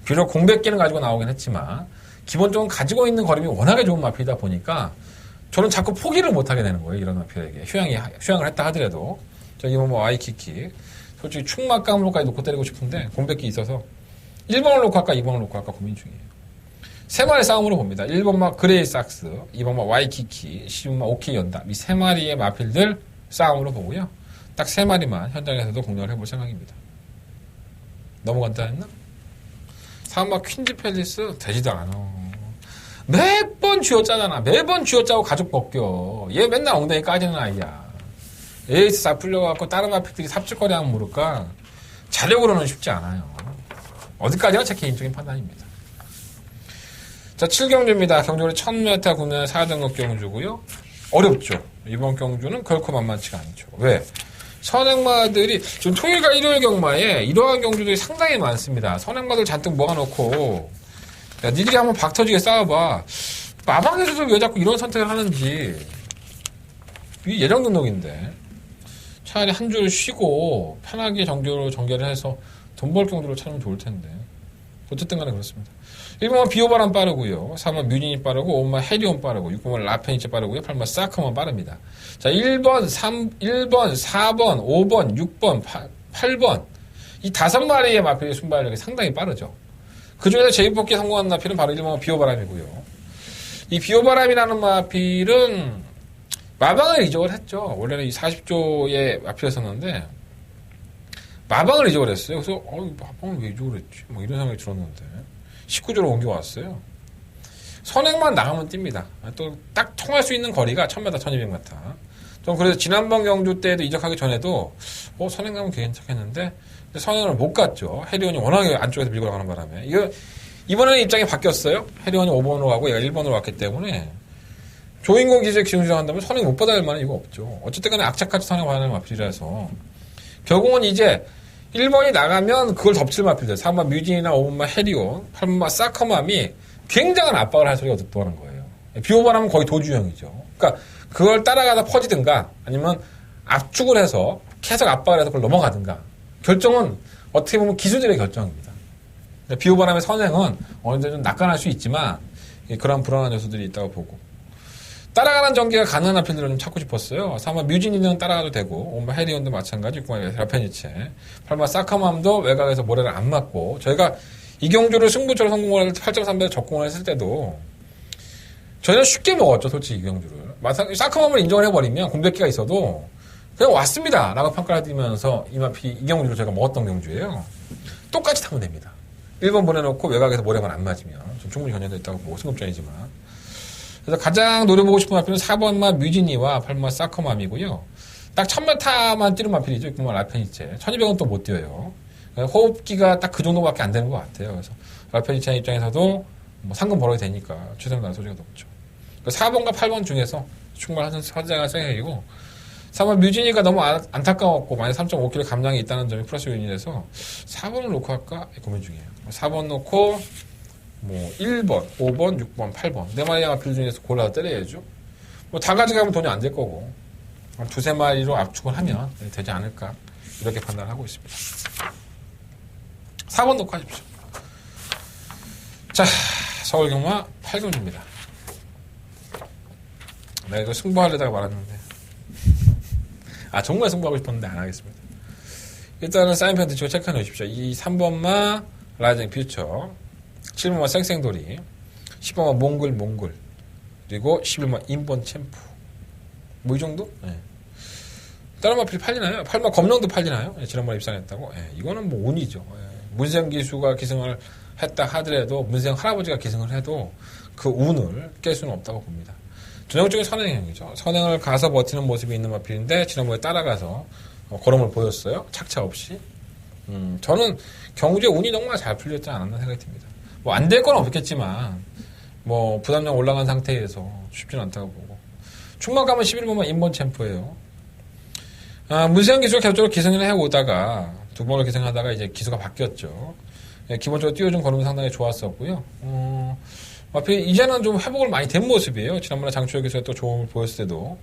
비록 공백기는 가지고 나오긴 했지만 기본적으로 가지고 있는 걸음이 워낙에 좋은 마필이다 보니까 저는 자꾸 포기를 못하게 되는 거예요. 이런 마필에게. 휴양을 했다 하더라도 저기 뭐 와이키키 솔직히 충막감으로까지 놓고 때리고 싶은데 공백기 있어서 1번을 놓고 할까 2번을 놓고 할까 고민 중이에요. 세 마리 싸움으로 봅니다. 1번마 그레이 삭스, 2번마 와이키키, 10번마 오키 연답. 이 세 마리의 마필들 싸움으로 보고요. 딱 세 마리만 현장에서도 공략을 해볼 생각입니다. 너무 간단했나? 3번마 퀸즈 팰리스 되지도 않아. 매번 쥐어짜잖아. 매번 쥐어짜고 가죽 벗겨. 얘 맨날 엉덩이 까지는 아이야. 에이스 다 풀려갖고 다른 마필들이 삽질거리 하면 모를까? 자력으로는 쉽지 않아요. 어디까지나 제 개인적인 판단입니다. 자, 7경주입니다. 경주를 1000m 구면 4등급 경주고요. 어렵죠. 이번 경주는 결코 만만치가 않죠. 왜? 선행마들이 지금 토요일과 일요일 경마에 이러한 경주들이 상당히 많습니다. 선행마들 잔뜩 모아놓고 야, 니들이 한번 박터지게 싸워봐. 마방에서도 왜 자꾸 이런 선택을 하는지. 이게 예정 등록인데 차라리 한 줄 쉬고 편하게 정규로 전개를 해서 돈 벌 경주를 찾으면 좋을 텐데. 어쨌든 간에 그렇습니다. 1번은 비오바람 빠르고요. 3번 뮤진이 빠르고 5번 해리온 빠르고 6번 라페니치 빠르고요. 8번 사커만 빠릅니다. 자, 1번, 4번, 5번, 6번, 8번 이 5마리의 마필의 순발력이 상당히 빠르죠. 그 중에서 제입뽑기에 성공한 마필은 바로 1번 비오바람이고요. 이 비오바람이라는 마필은 마방을 이적을 했죠. 원래는 이 40조의 마필이었었는데 마방을 이적을 했어요. 그래서 마방을 왜 이적을 했지? 뭐 이런 생각이 들었는데 19조로 옮겨왔어요. 선행만 나가면 뜁니다. 또 딱 통할 수 있는 거리가 1000m, 1200m. 좀 그래서 지난번 경주 때도 이적하기 전에도 선행 가면 괜찮겠는데 선행을 못 갔죠. 해리온이 워낙에 안쪽에서 밀고 나가는 바람에. 이번에는 입장이 바뀌었어요. 해리온이 5번으로 가고 얘가 1번으로 왔기 때문에 조인공 기지에 기승주장한다면 선행이 못 받아야 할 만한 이유가 없죠. 어쨌든 간에 악착같이 선행 받아내는 마필이라서 결국은 이제 1번이 나가면 그걸 덮칠 마필들 3번 뮤진이나 5번만 해리온 8번만 사커맘이 굉장한 압박을 할 소리가 득도하는 거예요. 비오바람은 거의 도주형이죠. 그러니까 그걸 따라가다 퍼지든가 아니면 압축을 해서 계속 압박을 해서 그걸 넘어가든가 결정은 어떻게 보면 기수들의 결정입니다. 비오바람의 선행은 어느 정도 좀 낙관할 수 있지만 그런 불안한 요소들이 있다고 보고 따라가는 전개가 가능한 마필들을 좀 찾고 싶었어요. 3번 뮤진이는 따라가도 되고 5번 해리온도 마찬가지 6번 라페니체 8번 사카맘도 외곽에서 모래를 안 맞고 저희가 이 경주를 승부처로 성공을 할 때 8.3배에 접근을 했을 때도 저희는 쉽게 먹었죠. 솔직히 이 경주를 사카맘을 인정을 해버리면 공백기가 있어도 그냥 왔습니다 라고 평가를 해드리면서 이 경주를 저희가 먹었던 경주예요. 똑같이 타면 됩니다. 1번 보내놓고 외곽에서 모래만 안 맞으면 좀 충분히 견뎌져 있다고 보고 승급전이지만 그래서 가장 노려보고 싶은 마필은 4번마 뮤지니와 8번마 사커맘이고요. 딱 1000m만 뛰는 마필이죠. 6번마 라페니체. 1200은 또 못 뛰어요. 호흡기가 딱 그 정도밖에 안 되는 것 같아요. 그래서 라페니체 입장에서도 뭐 상금 벌어야 되니까 최선을 다할 소리가 높죠. 4번과 8번 중에서 충분한 선택할 생각이고 3번 뮤지니가 너무 안타까웠고 만약 3.5kg 감량이 있다는 점이 플러스 요인이라서 4번을 놓고 할까 고민 중이에요. 4번 놓고 뭐 1번, 5번, 6번, 8번 네 마리 마필 중에서 골라서 때려야죠. 뭐 다 가져가면 돈이 안 될 거고 한 두세 마리로 압축을 하면 되지 않을까 이렇게 판단을 하고 있습니다. 4번 놓고 하십시오. 자, 서울경마 8경주입니다. 내가 이거 승부하려다가 말았는데 정말 승부하고 싶었는데 안 하겠습니다. 일단은 사인펜 드시고 체크해 놓으십시오. 이 3번마 라이징 퓨처 7번마 생생돌이 10번마 몽글 그리고 11번마 인본 챔프 뭐 이 정도? 네. 다른 마필 팔리나요? 8번 검령도 팔리나요? 지난번에 입상했다고? 이거는 뭐 운이죠. 문생 기수가 기승을 했다 하더라도 문생 할아버지가 기승을 해도 그 운을 깰 수는 없다고 봅니다. 전형적인 선행형이죠. 선행을 가서 버티는 모습이 있는 마필인데 지난번에 따라가서 걸음을 보였어요. 착차 없이. 저는 경주에 운이 정말 잘 풀렸지 않았나 생각이 듭니다. 뭐 안 될 건 없겠지만 뭐 부담량 올라간 상태에서 쉽지는 않다고 보고 충만감은 11번만 인번 챔프예요. 문세영 기수가 계속적으로 기승을 해오다가 두 번을 기승하다가 이제 기수가 바뀌었죠. 기본적으로 띄워준 걸음이 상당히 좋았었고요. 이제는 좀 회복을 많이 된 모습이에요. 지난번에 장추혁 기수가 또 좋음을 보였을 때도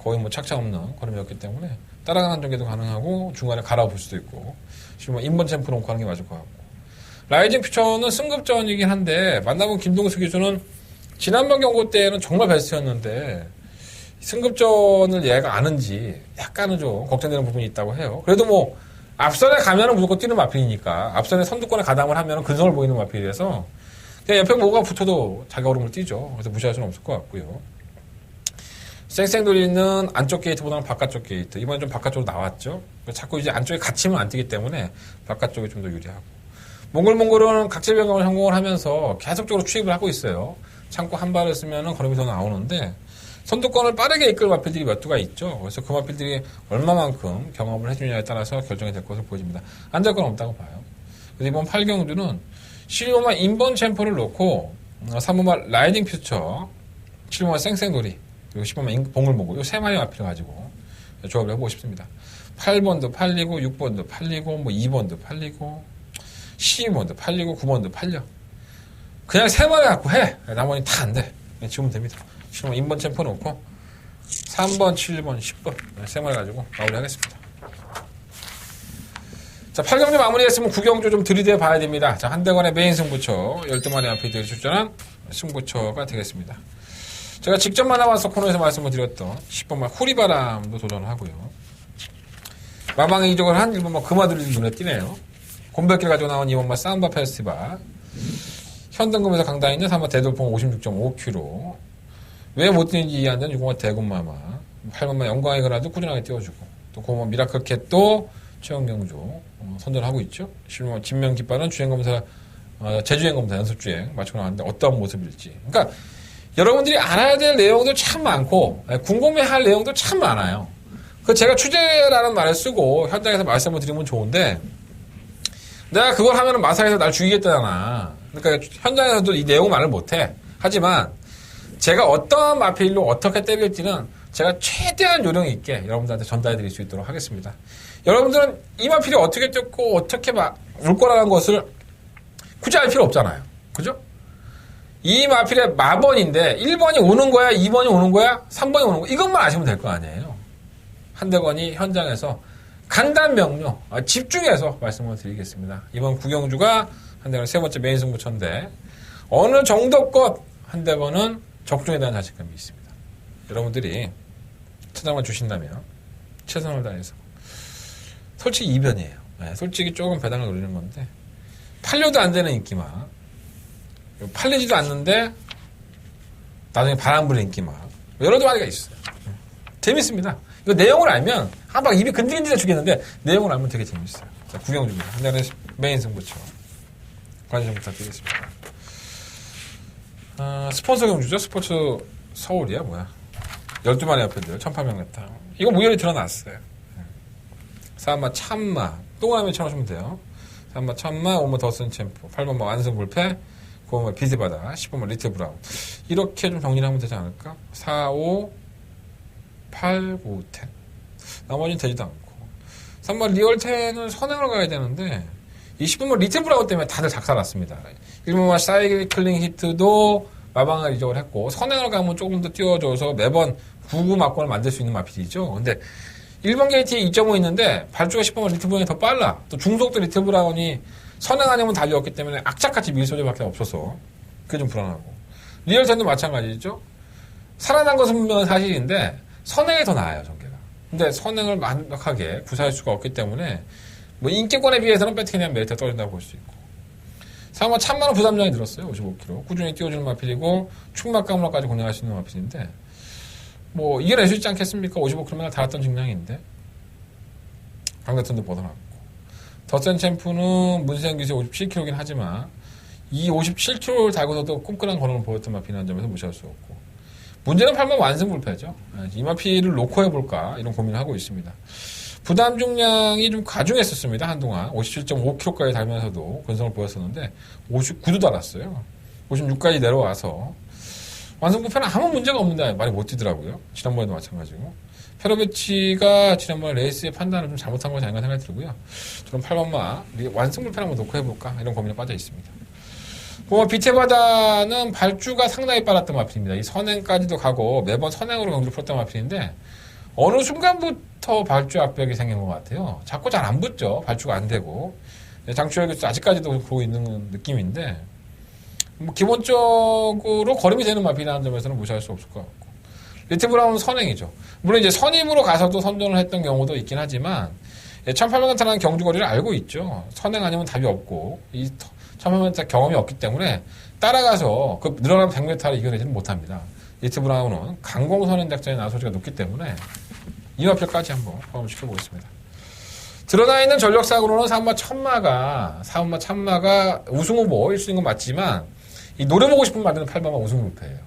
거의 뭐 착착 없는 걸음이었기 때문에 따라가는 전개도 가능하고 중간에 갈아볼 수도 있고 지금 인번 챔프 놓고 하는 게 맞을 것 같고 라이징 퓨처는 승급전이긴 한데 만나본 김동수 기수는 지난번 경고 때는 정말 베스트였는데 승급전을 얘가 아는지 약간은 좀 걱정되는 부분이 있다고 해요. 그래도 뭐 앞선에 가면은 무조건 뛰는 마필이니까 앞선에 선두권에 가담을 하면은 근성을 보이는 마필이라서 그냥 옆에 뭐가 붙어도 자기 얼음을 뛰죠. 그래서 무시할 수는 없을 것 같고요. 쌩쌩돌이는 안쪽 게이트보다는 바깥쪽 게이트. 이번에 좀 바깥쪽으로 나왔죠. 자꾸 이제 안쪽에 갇히면 안 뛰기 때문에 바깥쪽이 좀 더 유리하고. 몽골은 각질 변경을 성공을 하면서 계속적으로 추입을 하고 있어요. 참고 한 발을 쓰면은 걸음이 더 나오는데 선두권을 빠르게 이끌 마필들이 몇 두가 있죠. 그래서 그 마필들이 얼마만큼 경험을 해주냐에 따라서 결정이 될 것으로 보여집니다. 안 될 건 없다고 봐요. 그래서 이번 8경주는 11번만 인번 챔프를 놓고 3번만 라이딩 퓨처, 7번만 쌩쌩돌이, 그리고 10번만 봉을 모고 이 세 마리 마필을 가지고 조합을 해보고 싶습니다. 8번도 팔리고 6번도 팔리고 뭐 2번도 팔리고 12번도 팔리고 9번도 팔려. 그냥 세 마리 갖고 해. 나머지 다 안 돼. 그냥 지우면 됩니다. 지금 인번 챔프 놓고 3번, 7번, 10번 세 마리 가지고 마무리하겠습니다. 자, 8경주 마무리했으면 9경주 좀 들이대 봐야 됩니다. 자, 한대관의 메인 승부처 12마리 아피들이 출전한 승부처가 되겠습니다. 제가 직접 만나봐서 코너에서 말씀을 드렸던 10번만 후리바람도 도전을 하고요. 마방에 이적을 한 1번만 금화들이 눈에 띄네요. 곰백길 가지고 나온 2번만 삼바 페스티벌. 현등급에서 강당에 있는 3번 대돌풍 56.5km. 왜 못 뛰는지 이해 안 되는 6번만 대군마마. 8번만 영광의 그라도 꾸준하게 띄워주고. 또 9번만 미라클캣도 최영경주 선전하고 있죠. 10번만 진명깃발은 주행검사, 제주행검사 연습주행 마치고 나왔는데 어떤 모습일지. 그러니까 여러분들이 알아야 될 내용도 참 많고 궁금해할 내용도 참 많아요. 그 제가 취재라는 말을 쓰고 현장에서 말씀을 드리면 좋은데 내가 그걸 하면은 마사에서 날 죽이겠다잖아. 그러니까 현장에서도 이 내용 말을 못해. 하지만 제가 어떤 마필로 어떻게 때릴지는 제가 최대한 요령 있게 여러분들한테 전달해 드릴 수 있도록 하겠습니다. 여러분들은 이 마필이 어떻게 뛰고 어떻게 올 거라는 것을 굳이 알 필요 없잖아요. 그죠? 이 마필의 마번인데 1번이 오는 거야, 2번이 오는 거야, 3번이 오는 거야. 이것만 아시면 될 거 아니에요. 한대건이 현장에서 간단 명료 집중해서 말씀을 드리겠습니다. 이번 구경주가 한대건 세 번째 메인 승부처인데 어느 정도껏 한대건은 적중에 대한 자신감이 있습니다. 여러분들이 찾아만 주신다면 최선을 다해서 솔직히 이변이에요. 네, 솔직히 조금 배당을 노리는 건데 팔려도 안 되는 인기마, 팔리지도 않는데 나중에 바람 부는 인기마 여러 가지가 있어요. 재밌습니다. 이거 내용을 알면 막 입이 근질근질해 주겠는데 내용을 알면 되게 재밌어요. 자, 구경 중입니다. 한대건의 메인 승부처 관심 좀 부탁드리겠습니다. 스폰서 경주죠. 스포츠 서울이야 뭐야. 12마리 앞에들 1800m. 이거 무열히 드러났어요. 4번 참마 동그라미 쳐놓으시면 돼요. 3번 참마 5번 더슨 챔프 8번 완승 불패 9번 비스바다 10번 리틀 브라운. 이렇게 좀 정리를 하면 되지 않을까. 4, 5 8, 9, 10 나머지는 되지도 않고 3번 리얼 10은 선행을 가야 되는데 20번만 리틀 브라운 때문에 다들 작살났습니다. 1번만 사이클링 히트도 마방을 이적을 했고 선행을 가면 조금 더 띄워줘서 매번 9구 막권을 만들 수 있는 마필이죠. 근데 1번 게이트에 2.5 있는데 발주가 10번만 리틀 브라운이 더 빨라. 또 중속도 리틀 브라운이 선행하냐면 달려왔기 때문에 악착같이 밀 소리밖에 없어서 그게 좀 불안하고 리얼 10도 마찬가지죠. 살아난 것은 분명한 사실인데 선행이 더 나아요 전개가. 근데 선행을 완벽하게 구사할 수가 없기 때문에 뭐 인기권에 비해서는 배팅에 대한 메리트가 떨어진다고 볼 수 있고 3번 참만원 부담량이 늘었어요. 55kg. 꾸준히 띄워주는 마필이고 충막감으로까지 공략할 수 있는 마필인데 뭐 이겨낼 수 있지 않겠습니까? 55kg만 달았던 직량인데 강대턴도 벗어났고 더센 챔프는 문세영 기수의 57kg긴 하지만 이 57kg를 달고서도 꼼꼼한 걸음을 보였던 마필이라는 점에서 무시할 수 없고 문제는 8번 완승불패죠. 이 마필을 놓고 해볼까 이런 고민을 하고 있습니다. 부담 중량이 좀 과중했었습니다. 한동안 57.5kg까지 달면서도 근성을 보였었는데 59도 달았어요. 56까지 내려와서 완승부패는 아무 문제가 없는데 많이 못 뛰더라고요. 지난번에도 마찬가지고. 페로비치가 지난번에 레이스의 판단을 좀 잘못한 것이 아닌가 생각이 들고요. 저는 8번마 완승부패 한번 놓고 해볼까 이런 고민에 빠져 있습니다. 비테바다는 발주가 상당히 빨랐던 마필입니다. 이 선행까지도 가고 매번 선행으로 경주를 풀었던 마필인데 어느 순간부터 발주 압박이 생긴 것 같아요. 자꾸 잘 안 붙죠. 발주가 안 되고. 장추열 교수 아직까지도 그러고 있는 느낌인데 기본적으로 걸음이 되는 마필이라는 점에서는 무시할 수 없을 것 같고 리트 브라운은 선행이죠. 물론 이제 선임으로 가서도 선전을 했던 경우도 있긴 하지만 1800m라는 경주거리를 알고 있죠. 선행 아니면 답이 없고 이 1800m 경험이 없기 때문에 따라가서 그 늘어난 100m를 이겨내지는 못합니다. 리트 브라운은 강공선행 작전에 나설 소지가 높기 때문에 이 마필까지 한번 포함시켜보겠습니다. 드러나 있는 전력상으로는 4번마 천마가 우승후보 1순위인 건 맞지만 이 노려보고 싶은 마필은 8번마 우승부패예요.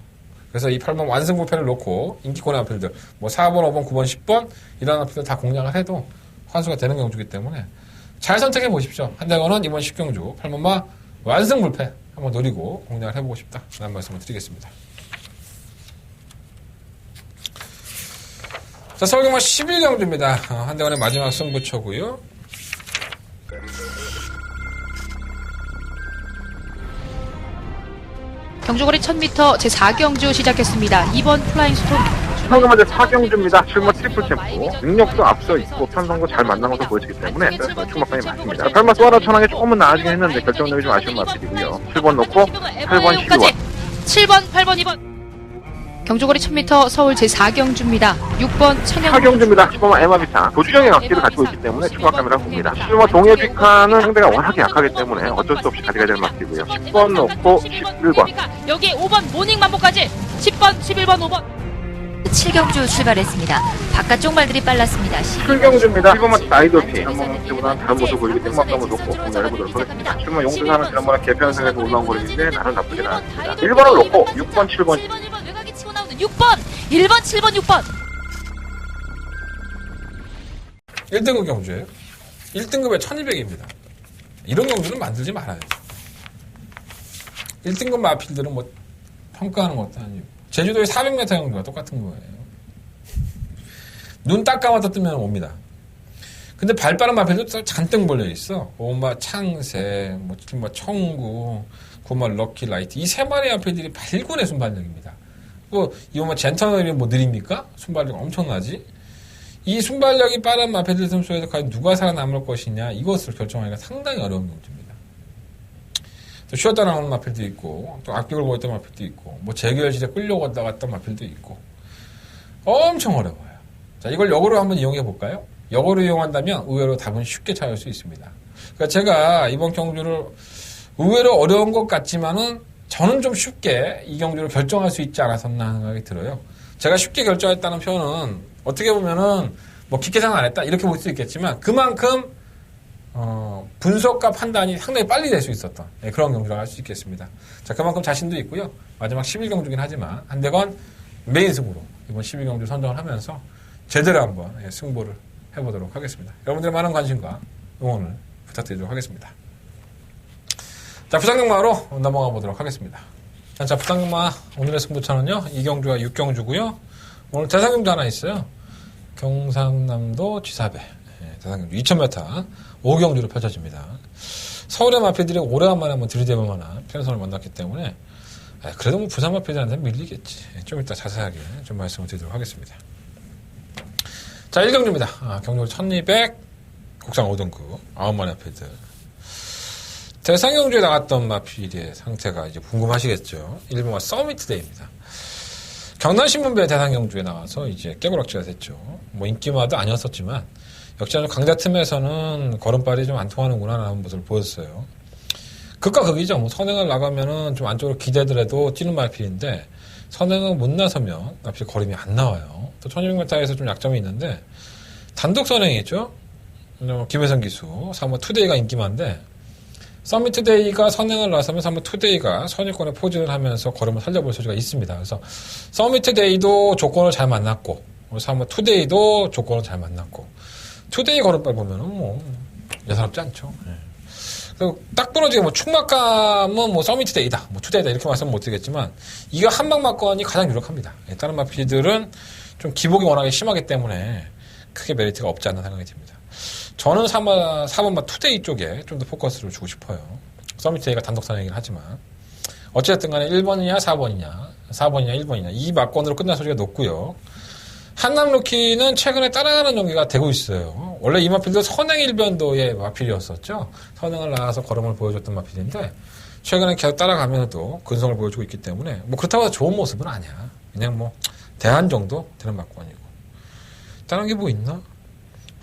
그래서 이 8번 완승부패를 놓고 인기권의 마필들 4번, 5번, 9번, 10번 이런 마필들 다 공략을 해도 환수가 되는 경주이기 때문에 잘 선택해 보십시오. 한대건은 이번 10경주 8번마 완승불패 한번 노리고 공략을 해보고 싶다 라는 말씀을 드리겠습니다. 자, 서울경마 11경주입니다. 한대건의 마지막 승부처고요. 경주거리 1000m 제4경주 시작했습니다. 2번 플라잉 스톰. 상금마제 4경주입니다. 출마 트리플 템포. 능력도 앞서 있고 편성도 잘 만난 것으로 보여지기 때문에 출마감이 많습니다. 8번 소아라 천왕이 조금은 나아지긴 했는데 결정력이 좀 아쉬운 마필이고요. 7번 놓고 8번 12번. 7번, 8번, 2번. 경주거리 1000m 서울 제4경주입니다. 6번 천연. 4경주입니다. 10번 에마비타. 도주적인 악기를 가지고 있기 때문에 출마감이라고 봅니다. 7번 동해비카는 상대가 워낙에 약하기 때문에 어쩔 수 없이 가져가야 될 마필이고요. 10번 놓고 11번. 여기 5번 모닝 만보까지. 10번, 11번, 5번. 7경주 출발했습니다. 바깥쪽 말들이 빨랐습니다. 7경주입니다. 1번만 다이도피. 3번보다는 다른 모습 보이기 때문에 한번 놓고 공략해보도록 하겠습니다. 7번 용두사는 지난번에 개편성에서 올라온 거리인데 나는 나쁘진 않습니다. 1번을 놓고 6번, 7번. 6번, 1번, 7번, 6번. 1등급 경주예요. 1등급에 1200입니다. 이런 경주는 만들지 말아야죠. 1등급 마필들은 뭐 평가하는 것도 아니고 제주도의 400m 경주가 똑같은 거예요. 눈 딱 감았다 뜨면 옵니다. 근데 발빠른 마필도 잔뜩 몰려있어. 오마 창세, 뭐 청구, 구마 럭키 라이트 이 세 마리 마필들이 발군의 순발력입니다. 이거 젠터널이 뭐 느립니까? 순발력 엄청나지? 이 순발력이 빠른 마필들 틈속에서 과연 누가 살아남을 것이냐 이것을 결정하기가 상당히 어려운 경주입니다. 또 쉬었다 나오는 마필도 있고 또 악격을 보였던 마필도 있고 뭐 재결실에 끌려갔다 갔던 마필도 있고 엄청 어려워요. 자, 이걸 역으로 한번 이용해 볼까요? 역으로 이용한다면 의외로 답은 쉽게 찾을 수 있습니다. 그러니까 제가 이번 경주를 의외로 어려운 것 같지만은 저는 좀 쉽게 이 경주를 결정할 수 있지 않았었나 하는 생각이 들어요. 제가 쉽게 결정했다는 표현은 어떻게 보면은 뭐 깊게 생각 안 했다 이렇게 볼 수 있겠지만 그만큼 분석과 판단이 상당히 빨리 될 수 있었던 그런 경주라고 할 수 있겠습니다. 자, 그만큼 자신도 있고요. 마지막 11경주긴 하지만 한대건 메인 승부로 이번 11경주 선정을 하면서 제대로 한번 승부를 해보도록 하겠습니다. 여러분들의 많은 관심과 응원을 부탁드리도록 하겠습니다. 자, 부상경마로 넘어가 보도록 하겠습니다. 자, 부상경마 오늘의 승부처는요. 2경주와 6경주고요. 오늘 대상경주 하나 있어요. 경상남도 G4배 대상경주 2000m 5경주로 펼쳐집니다. 서울의 마필들이 오래간만에 한번 들이대볼 만한 편성을 만났기 때문에 그래도 뭐 부산 마필들한테 밀리겠지. 좀 이따 자세하게 좀 말씀을 드리도록 하겠습니다. 자, 1경주입니다. 경주를 1200 국상 5등급 9마리 마필들. 대상경주에 나갔던 마필의 상태가 이제 궁금하시겠죠. 1번마 서미트데이입니다. 경남신문배 대상경주에 나와서 이제 깨고락지가 됐죠. 뭐 인기마도 아니었었지만 역시 아주 강자 틈에서는 걸음발이 좀 안 통하는구나 라는 모습을 보였어요. 극과 극이죠. 뭐 선행을 나가면은 좀 안쪽으로 기대더라도 뛰는 마필인데 선행을 못 나서면 마필 걸음이 안 나와요. 또 1200m에서 좀 약점이 있는데 단독 선행이 있죠. 김혜성 기수 3번 투데이가 인기만데 서밋투데이가 선행을 나서면 3번 투데이가 선입권에 포진을 하면서 걸음을 살려볼 소지가 있습니다. 그래서 서밋투데이도 조건을 잘 만났고 3번 투데이도 조건을 잘 만났고 투데이 걸음발 보면은 뭐 예사롭지 않죠. 딱 부러지게 뭐 축막감은 뭐 서미트데이다, 뭐 투데이다 이렇게 말씀 못 드리겠지만 이거 한방 막건이 가장 유력합니다. 다른 마필들은 좀 기복이 워낙에 심하기 때문에 크게 메리트가 없지 않나 생각이 듭니다. 저는 4번마 투데이 쪽에 좀 더 포커스를 주고 싶어요. 서미트데이가 단독 사냥이긴 하지만 어쨌든 간에 1번이냐 4번이냐 1번이냐 이 막건으로 끝날 소리가 높고요. 한남 루키는 최근에 따라가는 전개가 되고 있어요. 원래 이 마필도 선행 일변도의 마필이었었죠. 선행을 나가서 걸음을 보여줬던 마필인데 최근에 계속 따라가면서도 근성을 보여주고 있기 때문에 뭐 그렇다고 해서 좋은 모습은 아니야. 그냥 뭐 대안 정도 되는 막건이고. 다른 게 뭐 있나?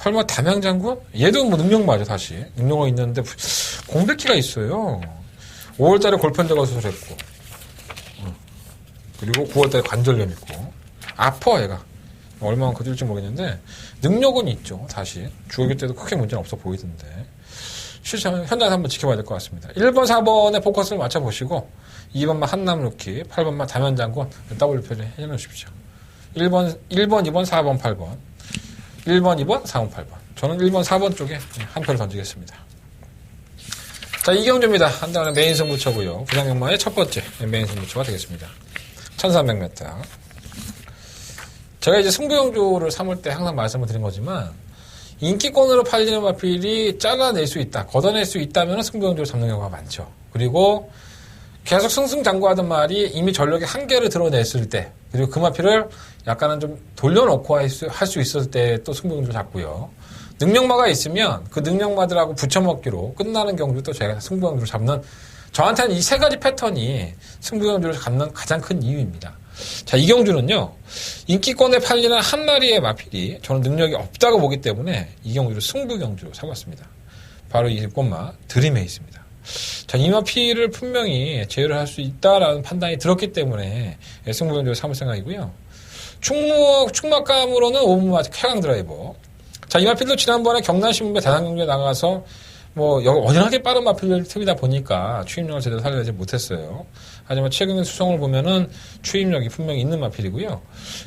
설마 담양장군? 얘도 뭐 능력 맞아 사실. 능력은 있는데 공백기가 있어요. 5월달에 골편제거 수술했고 그리고 9월달에 관절염 있고 아파 얘가. 얼마나 거둘지 모르겠는데 능력은 있죠. 사실 주호기 때도 크게 문제는 없어 보이던데 실제 현장에서 한번 지켜봐야 될 것 같습니다. 1번 4번에 포커스를 맞춰보시고 2번만 한남 루키 8번만 담양장군 W표를 해놓으십시오. 1번 2번 4번 8번 1번 2번 4번 8번 저는 1번 4번 쪽에 한 표를 던지겠습니다. 자 이경주입니다. 한동안의 메인 승부처고요. 부상영마의 첫 번째 메인 승부처가 되겠습니다. 1300m 제가 이제 승부영조를 삼을 때 항상 말씀을 드린 거지만 인기권으로 팔리는 마필이 잘라낼 수 있다, 걷어낼 수 있다면 승부영조를 잡는 경우가 많죠. 그리고 계속 승승장구하던 말이 이미 전력의 한계를 드러냈을 때 그리고 그 마필을 약간은 좀 돌려놓고 할 수 있었을 때 또 승부영조를 잡고요. 능력마가 있으면 그 능력마들하고 붙여먹기로 끝나는 경우도 제가 승부영조를 잡는 저한테는 이 세 가지 패턴이 승부영조를 잡는 가장 큰 이유입니다. 자, 이 경주는요, 인기권에 팔리는 한 마리의 마필이 저는 능력이 없다고 보기 때문에 이 경주를 승부 경주로 삼았습니다. 바로 이 꽃마 드림에 있습니다. 자, 이 마필을 분명히 제어를 할 수 있다라는 판단이 들었기 때문에 승부 경주를 삼을 생각이고요. 축막감으로는 5분마 쾌강 드라이버. 자, 이 마필도 지난번에 경남신문배 대상경주에 나가서 뭐 워낙에 빠른 마필을 틈이다 보니까 추임력을 제대로 살려내지 못했어요. 하지만 최근의 수성을 보면은 추임력이 분명히 있는 마필이고요.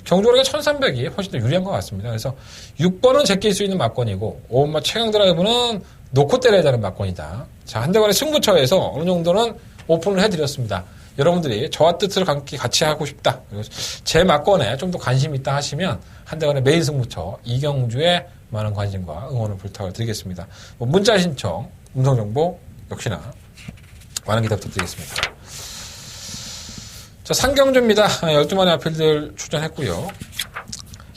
경주거리가 1300이 훨씬 더 유리한 것 같습니다. 그래서 6번은 제낄 수 있는 막건이고 5번마 최강 드라이브는 놓고 때려야 되는 막건이다. 자, 한대관의 승부처에서 어느 정도는 오픈을 해드렸습니다. 여러분들이 저와 뜻을 같이 하고 싶다. 그리고 제 막건에 좀 더 관심이 있다 하시면 한대관의 메인 승부처 이경주에 많은 관심과 응원을 부탁을 드리겠습니다. 뭐 문자 신청, 음성정보 역시나 많은 기대 부탁드리겠습니다. 자, 상경주입니다. 12마리 아필들 출전했고요.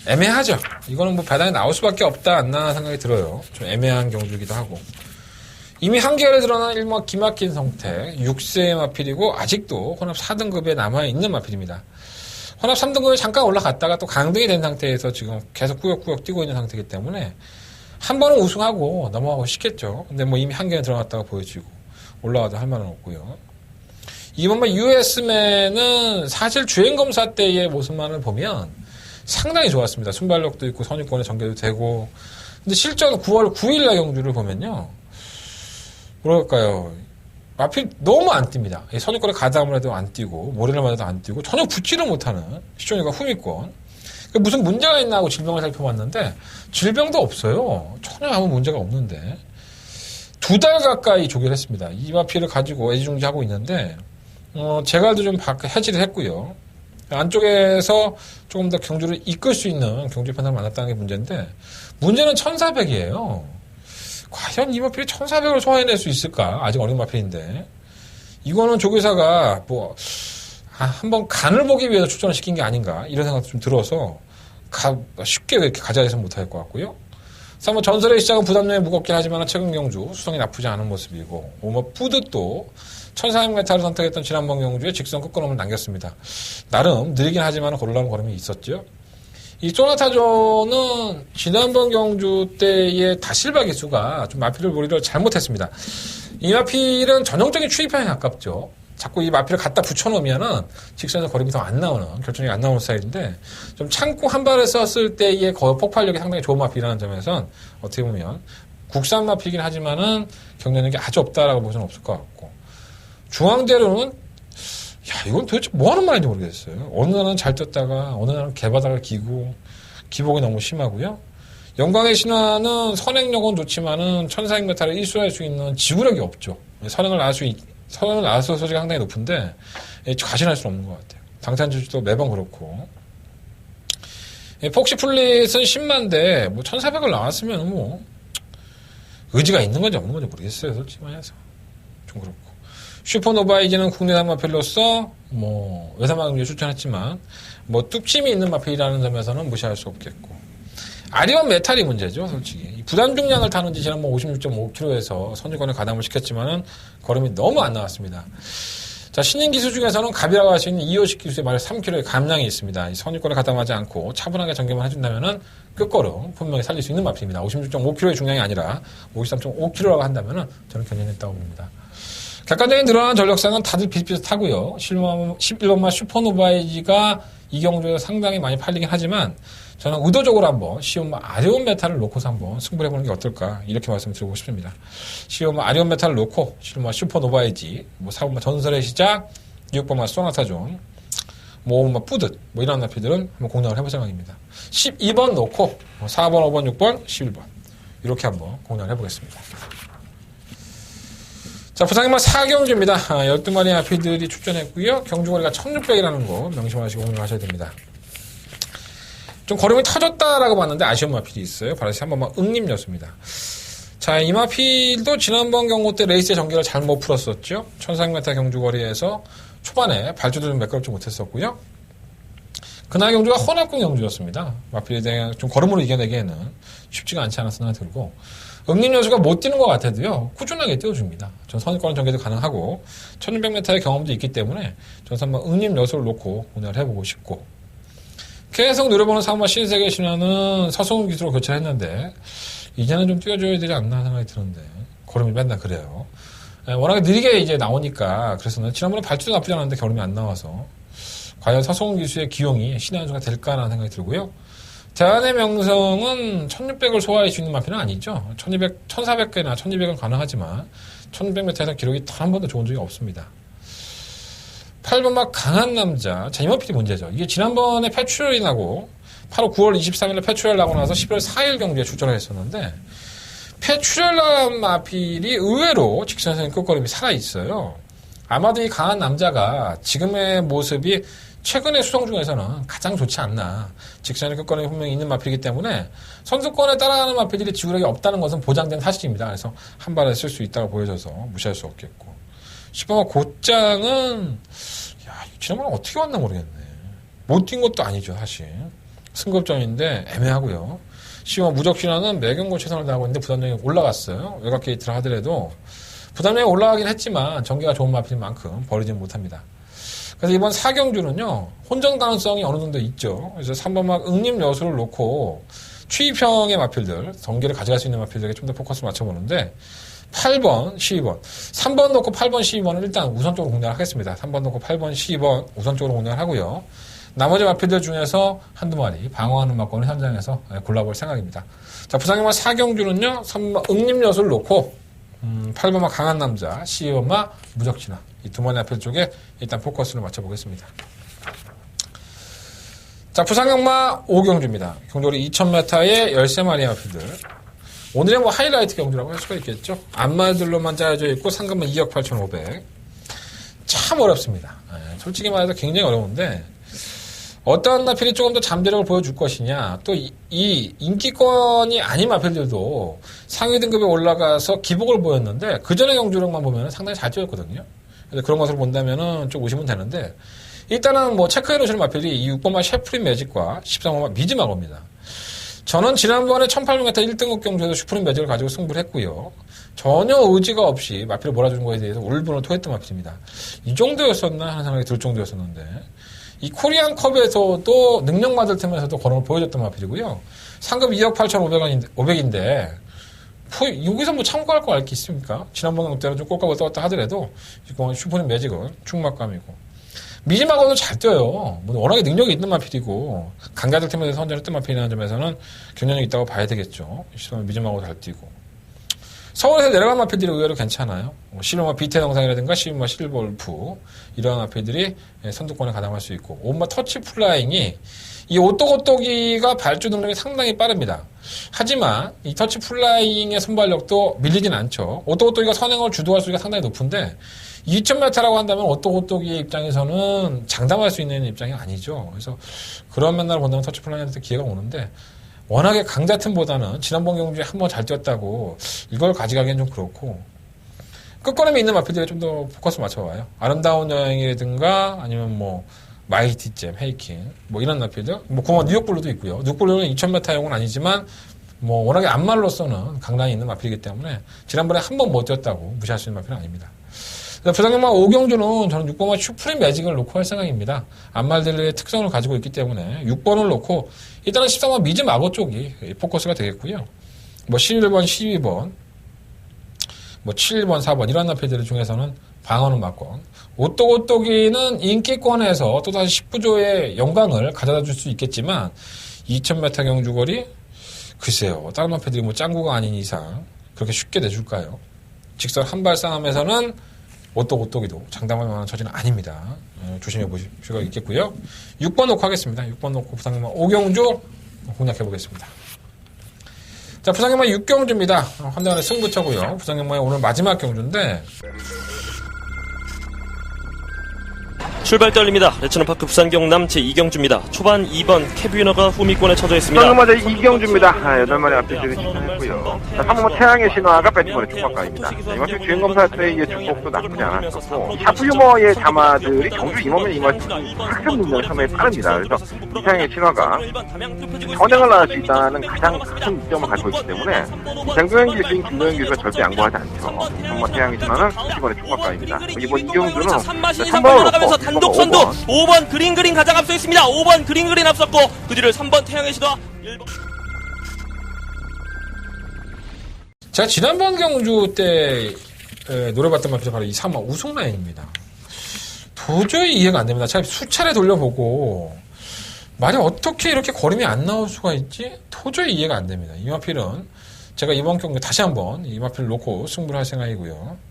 애매하죠. 이거는 뭐 배당이 나올 수밖에 없다 않나 생각이 들어요. 좀 애매한 경주이기도 하고. 이미 한계를 드러난 일목 기막힌 성태 6세의 마필이고 아직도 혼합 4등급에 남아있는 마필입니다. 혼합 3등급에 잠깐 올라갔다가 또 강등이 된 상태에서 지금 계속 꾸역꾸역 뛰고 있는 상태이기 때문에 한 번은 우승하고 넘어가고 싶겠죠. 근데 뭐 이미 한계에 들어갔다가 보여지고 올라가도 할 말은 없고요. 이번만 US맨은 사실 주행검사 때의 모습만을 보면 상당히 좋았습니다. 순발력도 있고 선유권에 전개도 되고. 근데 실전 9월 9일날 경주를 보면요. 뭐랄까요. 마필 너무 안 뜁니다. 선유권에 가담을 해도 안 뛰고 모래를 맞아도 안 뛰고 전혀 붙지를 못하는 시종이가 후미권. 무슨 문제가 있나 하고 질병을 살펴봤는데 질병도 없어요. 전혀 아무 문제가 없는데 2달 가까이 조결했습니다. 이 마필을 가지고 애지중지하고 있는데 제갈도 좀 해지를 했고요. 안쪽에서 조금 더 경주를 이끌 수 있는 경주 판단을 만났다는 게 문제인데 문제는 1400이에요. 과연 이 마필이 1400을 소화해낼 수 있을까? 아직 어린 마필인데. 이거는 조교사가 한번 간을 보기 위해서 출전을 시킨 게 아닌가. 이런 생각도 좀 들어서 쉽게 이렇게 가져가서 못할 것 같고요. 그래서 뭐 전설의 시작은 부담력이 무겁긴 하지만 최근 경주 수성이 나쁘지 않은 모습이고, 푸드도 1400m를 선택했던 지난번 경주에 직선 끝걸음을 남겼습니다. 나름 느리긴 하지만 고르라는 걸음이 있었죠. 이 소나타조는 지난번 경주 때의 다실바 기수가 좀 마필을 몰이를 잘못했습니다. 이 마필은 전형적인 추입형에 가깝죠. 자꾸 이 마필을 갖다 붙여놓으면은 직선에서 걸음이 더 안 나오는, 결정력이 안 나오는 스타일인데 좀 참고 한 발을 썼을 때의 폭발력이 상당히 좋은 마필이라는 점에선 어떻게 보면 국산 마필이긴 하지만은 경쟁력이 아주 없다라고 볼 수는 없을 것 같고, 중앙대로는 이건 도대체 뭐 하는 말인지 모르겠어요. 어느 날은 잘 떴다가 어느 날은 개바닥을 기고 기복이 너무 심하고요. 영광의 신화는 선행력은 좋지만은 1400m를 일수할 수 있는 지구력이 없죠. 선행을 나왔을 소지가 상당히 높은데 과신할 수는 없는 것 같아요. 당찬 주주도 매번 그렇고. 폭시 플릿은 10만대 뭐 1400을 나왔으면 뭐 의지가 있는 건지 없는 건지 모르겠어요. 솔직히 말해서 좀 그렇고. 슈퍼노바이즈는 국내산 마필로서 뭐 외산마금제 추천했지만 뭐 뚝심이 있는 마필이라는 점에서는 무시할 수 없겠고. 아리온 메탈이 문제죠, 솔직히. 부담 중량을 타는 지시는 뭐 56.5kg에서 선두권에 가담을 시켰지만은 걸음이 너무 안 나왔습니다. 자, 신인 기수 중에서는 갑이라고 할 수 있는 250 기수의 말에 3kg의 감량이 있습니다. 이 선두권에 가담하지 않고 차분하게 전개만 해준다면은 끝걸음 분명히 살릴 수 있는 마필입니다. 56.5kg의 중량이 아니라 53.5kg라고 한다면은 저는 견인했다고 봅니다. 객관적인 드러난 전력상은 다들 비슷비슷하고요. 11번마 슈퍼노바이지가 이 경주에서 상당히 많이 팔리긴 하지만 저는 의도적으로 한번 시온마 아리온 메탈을 놓고서 한번 승부를 해보는 게 어떨까 이렇게 말씀드리고 싶습니다. 시온마 아리온 메탈을 놓고 시온마 슈퍼노바이지, 뭐 4번마 전설의 시작, 6번마 소나타존, 뭐 5번마 뿌듯, 뭐 이런 나피들은 한번 공략을 해볼 생각입니다. 12번 놓고 4번, 5번, 6번, 11번 이렇게 한번 공략을 해보겠습니다. 자, 부상의만 4경주입니다. 12마리 아피들이 출전했고요. 경주거리가 1600이라는 거 명심하시고 공략하셔야 됩니다. 좀 걸음이 터졌다라고 봤는데 아쉬운 마필이 있어요. 바로 3번만 응림여수입니다. 자, 이 마필도 지난번 경고 때 레이스의 전개를 잘못 풀었었죠. 1400m 경주거리에서 초반에 발주도 좀 매끄럽지 못했었고요. 그날 경주가 혼합군 경주였습니다. 마필에 대해 좀 걸음으로 이겨내기에는 쉽지가 않지 않았을 생각이 들고, 응림여수가 못 뛰는 것 같아도요, 꾸준하게 뛰어줍니다. 전 선입권 전개도 가능하고 1600m의 경험도 있기 때문에 전 한번 응림여수를 놓고 오늘 해보고 싶고, 계속 노려보는 3번 신세계 신화는 서성훈 기수로 교체를 했는데 이제는 좀 뛰어줘야 되지 않나 생각이 드는데 걸음이 맨날 그래요. 워낙에 느리게 이제 나오니까 그래서 지난번에 발주도 나쁘지 않았는데 걸음이 안 나와서 과연 서성훈 기수의 기용이 신의 한 수가 될까라는 생각이 들고요. 대안의 명성은 1600을 소화할 수 있는 마필은 아니죠. 1400개나 1200은 가능하지만 1600m에서 기록이 단 한 번도 좋은 적이 없습니다. 8번막 강한 남자. 자, 이 마필이 문제죠. 이게 지난번에 패출혈이 나고 8월 9월 23일에 패출혈 나고 나서 11월 4일 경기에 출전을 했었는데 패출혈 난 마필이 의외로 직선적인 끝걸음이 살아있어요. 아마도 이 강한 남자가 지금의 모습이 최근의 수성 중에서는 가장 좋지 않나. 직선의 끝걸음이 분명히 있는 마필이기 때문에 선수권에 따라가는 마필들이 지구력이 없다는 것은 보장된 사실입니다. 그래서 한 발에 쓸 수 있다고 보여져서 무시할 수 없겠고. 10번마 곧장은 지난번에 어떻게 왔나 모르겠네. 못 뛴 것도 아니죠, 사실. 승급전인데 애매하고요. 10번마 무적신화는 매경고 최선을 다하고 있는데 부담력이 올라갔어요. 외곽 게이트를 하더라도 부담력이 올라가긴 했지만 전개가 좋은 마필인 만큼 버리지는 못합니다. 그래서 이번 4경주는요, 혼전 가능성이 어느 정도 있죠. 그래서 3번막 응림여수를 놓고 추입형의 마필들, 전개를 가져갈 수 있는 마필들에게 좀 더 포커스를 맞춰보는데 8번, 12번. 3번 놓고 8번, 12번은 일단 우선적으로 공략을 하겠습니다. 3번 놓고 8번, 12번 우선적으로 공략을 하고요. 나머지 마필들 중에서 한두 마리 방어하는 막권을 현장에서 골라볼 생각입니다. 자, 부상의만 4경주는요, 3번 응림여수를 놓고 8번마 강한 남자, 12번마 무적신화. 이 두 마리 마필 쪽에 일단 포커스를 맞춰보겠습니다. 자, 부상경마 5경주입니다. 경주거리 2000m의 13마리 마필들. 오늘의 뭐 하이라이트 경주라고 할 수가 있겠죠. 앞말들로만 짜여져 있고 상금은 2억 8,500. 참 어렵습니다. 솔직히 말해서 굉장히 어려운데 어떠한 마필이 조금 더 잠재력을 보여줄 것이냐, 또 이 인기권이 아닌 마필들도 상위 등급에 올라가서 기복을 보였는데 그 전의 경주력만 보면 상당히 잘 뛰었거든요. 그래서 그런 것을 본다면은 좀 의심은 되는데 일단은 뭐 체크해 놓으실 마필이 이 6번마 셰프린 매직과 13번마 미즈마거입니다. 저는 지난번에 1800m 1등급 경주에서 슈프림 매직을 가지고 승부를 했고요. 전혀 의지가 없이 마필을 몰아주는 거에 대해서 울분을 토했던 마필입니다. 이 정도였었나 하는 생각이 들 정도였었는데 이 코리안컵에서도 능력 받을 틈에서도 걸음을 보여줬던 마필이고요. 상급 2억 8,500인데 여기서 뭐 참고할 거 알 게 있습니까? 지난번 때는 좀 꼴값을 떴다 하더라도 이건 슈프림 매직은 충막감이고 미즈마거도 잘 뛰어요. 워낙에 능력이 있는 마필이고 강자들 팀에서 선전했던 마필이라는 점에서는 경쟁력이 있다고 봐야 되겠죠. 미즈마거 잘 뛰고 서울에서 내려간 마필들이 의외로 괜찮아요. 시루마 비태 영상이라든가 시루마 실버울프 이러한 마필들이 선두권에 가담할 수 있고 온마 터치 플라잉이 이 오똑오똑이가 발주 능력이 상당히 빠릅니다. 하지만 이 터치 플라잉의 선발력도 밀리진 않죠. 오똑오똑이가 선행을 주도할 수가 상당히 높은데 2000m라고 한다면 오똑오똑이의 입장에서는 장담할 수 있는 입장이 아니죠. 그래서 그런 면을 본다면 터치 플라잉한테 기회가 오는데 워낙에 강자 틈보다는 지난번 경주에 한 번 잘 뛰었다고 이걸 가져가기엔 좀 그렇고 끝걸음에 있는 마필들에 좀 더 포커스를 맞춰봐요. 아름다운 여행이라든가 아니면 뭐 마이티잼, 헤이킹 뭐 이런 마필들 뭐 구멍 뉴욕블루도 있고요. 뉴욕블루는 2000m용은 아니지만 뭐 워낙에 안말로서는 강단이 있는 마필이기 때문에 지난번에 한 번 못 뛰었다고 무시할 수 있는 마필은 아닙니다. 부산경마 오경주는 저는 6번과 슈프림 매직을 놓고 할 생각입니다. 안말들의 특성을 가지고 있기 때문에 6번을 놓고 일단은 13번 미즈 마고 쪽이 포커스가 되겠고요. 뭐 11번, 12번, 뭐 7번, 4번 이런 나필들 중에서는 방어는 맞건 오똑오똑이는 인기권에서 또다시 19조의 영광을 가져다 줄 수 있겠지만 2000m 경주거리 글쎄요. 다른 마필들이 뭐 짱구가 아닌 이상 그렇게 쉽게 내줄까요? 직선 한발 싸움에서는 오똑오똑이도 장담할 만한 처지는 아닙니다. 조심해 보실 필요가 있겠고요. 6번 놓고 하겠습니다. 6번 놓고 부산경마 오경주 공략해 보겠습니다. 자, 부산경마 6경주입니다. 한대원의 승부처고요. 부산경마의 오늘 마지막 경주인데 출발 떨립니다. 레츠너파크 부산경남 제2경주입니다. 초반 2번 캐비너가 후미권에 처져 있습니다. 부산경마 제2경주입니다. 8마리 앞뒤쪽에 신청했고요. 3번 태양의 신화가 배팅번의 축복강입니다. 이번 주 주행검사 때의 축복도 나쁘지 않았었고 샤프유머의 자마들이 경주 임하면 임할수록 학습 능력이 상당히 빠릅니다. 그래서 태양의 신화가 선행을 할 수 있다는 가장 큰 이점을 가지고 있기 때문에 장도현 기수인 김도현 기수가 절대 양보하지 않죠. 3번 태양의 신화는 10번의 축복강입니다. 이번 2경주는 3번을 놓고 단독 선두 5번 그린 가장 앞서 있습니다. 5번 그린 앞섰고 그 뒤를 3번 태양의 시도 1번. 제가 지난번 경주 때 노려봤던 말이 바로 이 3번 우승 라인입니다. 도저히 이해가 안 됩니다. 제가 수차례 돌려보고 말이 어떻게 이렇게 걸음이 안 나올 수가 있지? 도저히 이해가 안 됩니다. 이 마필은 제가 이번 경주 다시 한번 이 마필을 놓고 승부를 할 생각이고요.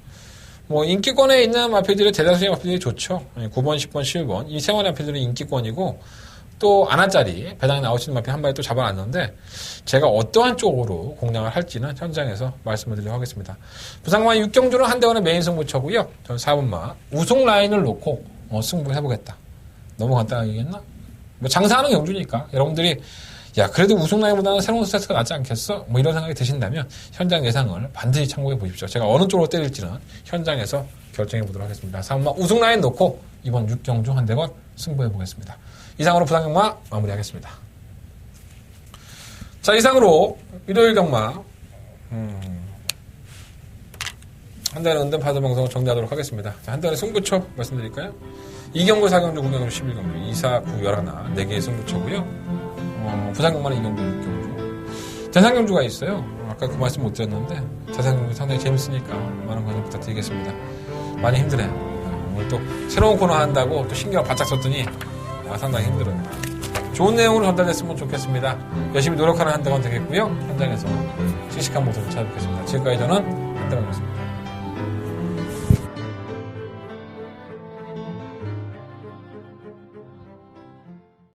뭐 인기권에 있는 마필들이 대다수의 마필들이 좋죠. 9번, 10번, 11번 이 세 마리 마필들은 인기권이고 또 아나짜리 배당에 나올 수 있는 마필 한 마리 또 잡아놨는데 제가 어떠한 쪽으로 공략을 할지는 현장에서 말씀을 드리도록 하겠습니다. 부산경마 6경주는 한대원의 메인 승부처고요. 저는 4번마 우승 라인을 놓고 승부해보겠다. 너무 간단하겠나? 뭐 장사하는 경주니까 여러분들이 야 그래도 우승 라인보다는 새로운 스타트가 낫지 않겠어? 뭐 이런 생각이 드신다면 현장 예상을 반드시 참고해 보십시오. 제가 어느 쪽으로 때릴지는 현장에서 결정해 보도록 하겠습니다. 3번마 우승 라인 놓고 이번 6경주 한대건 승부해 보겠습니다. 이상으로 부산경마 마무리하겠습니다. 자, 이상으로 일요일 경마 한대는 은든 파도 방송을 정리하도록 하겠습니다. 자, 한대는 승부처 말씀드릴까요? 2경주, 4경주, 9경주, 11경주, 2, 4, 9, 11 4개의 승부처고요. 부산경마는 2경주, 6경주. 대상경주가 있어요. 아까 그 말씀 못 드렸는데 대상경주 상당히 재밌으니까 많은 관심 부탁드리겠습니다. 많이 힘드네요. 오늘 또 새로운 코너 한다고 또 신경 바짝 썼더니 상당히 힘들어요. 좋은 내용으로 전달됐으면 좋겠습니다. 열심히 노력하는 한대건 되겠고요. 현장에서 씩씩한 모습을 찾아뵙겠습니다. 지금까지 저는 한대건이었습니다.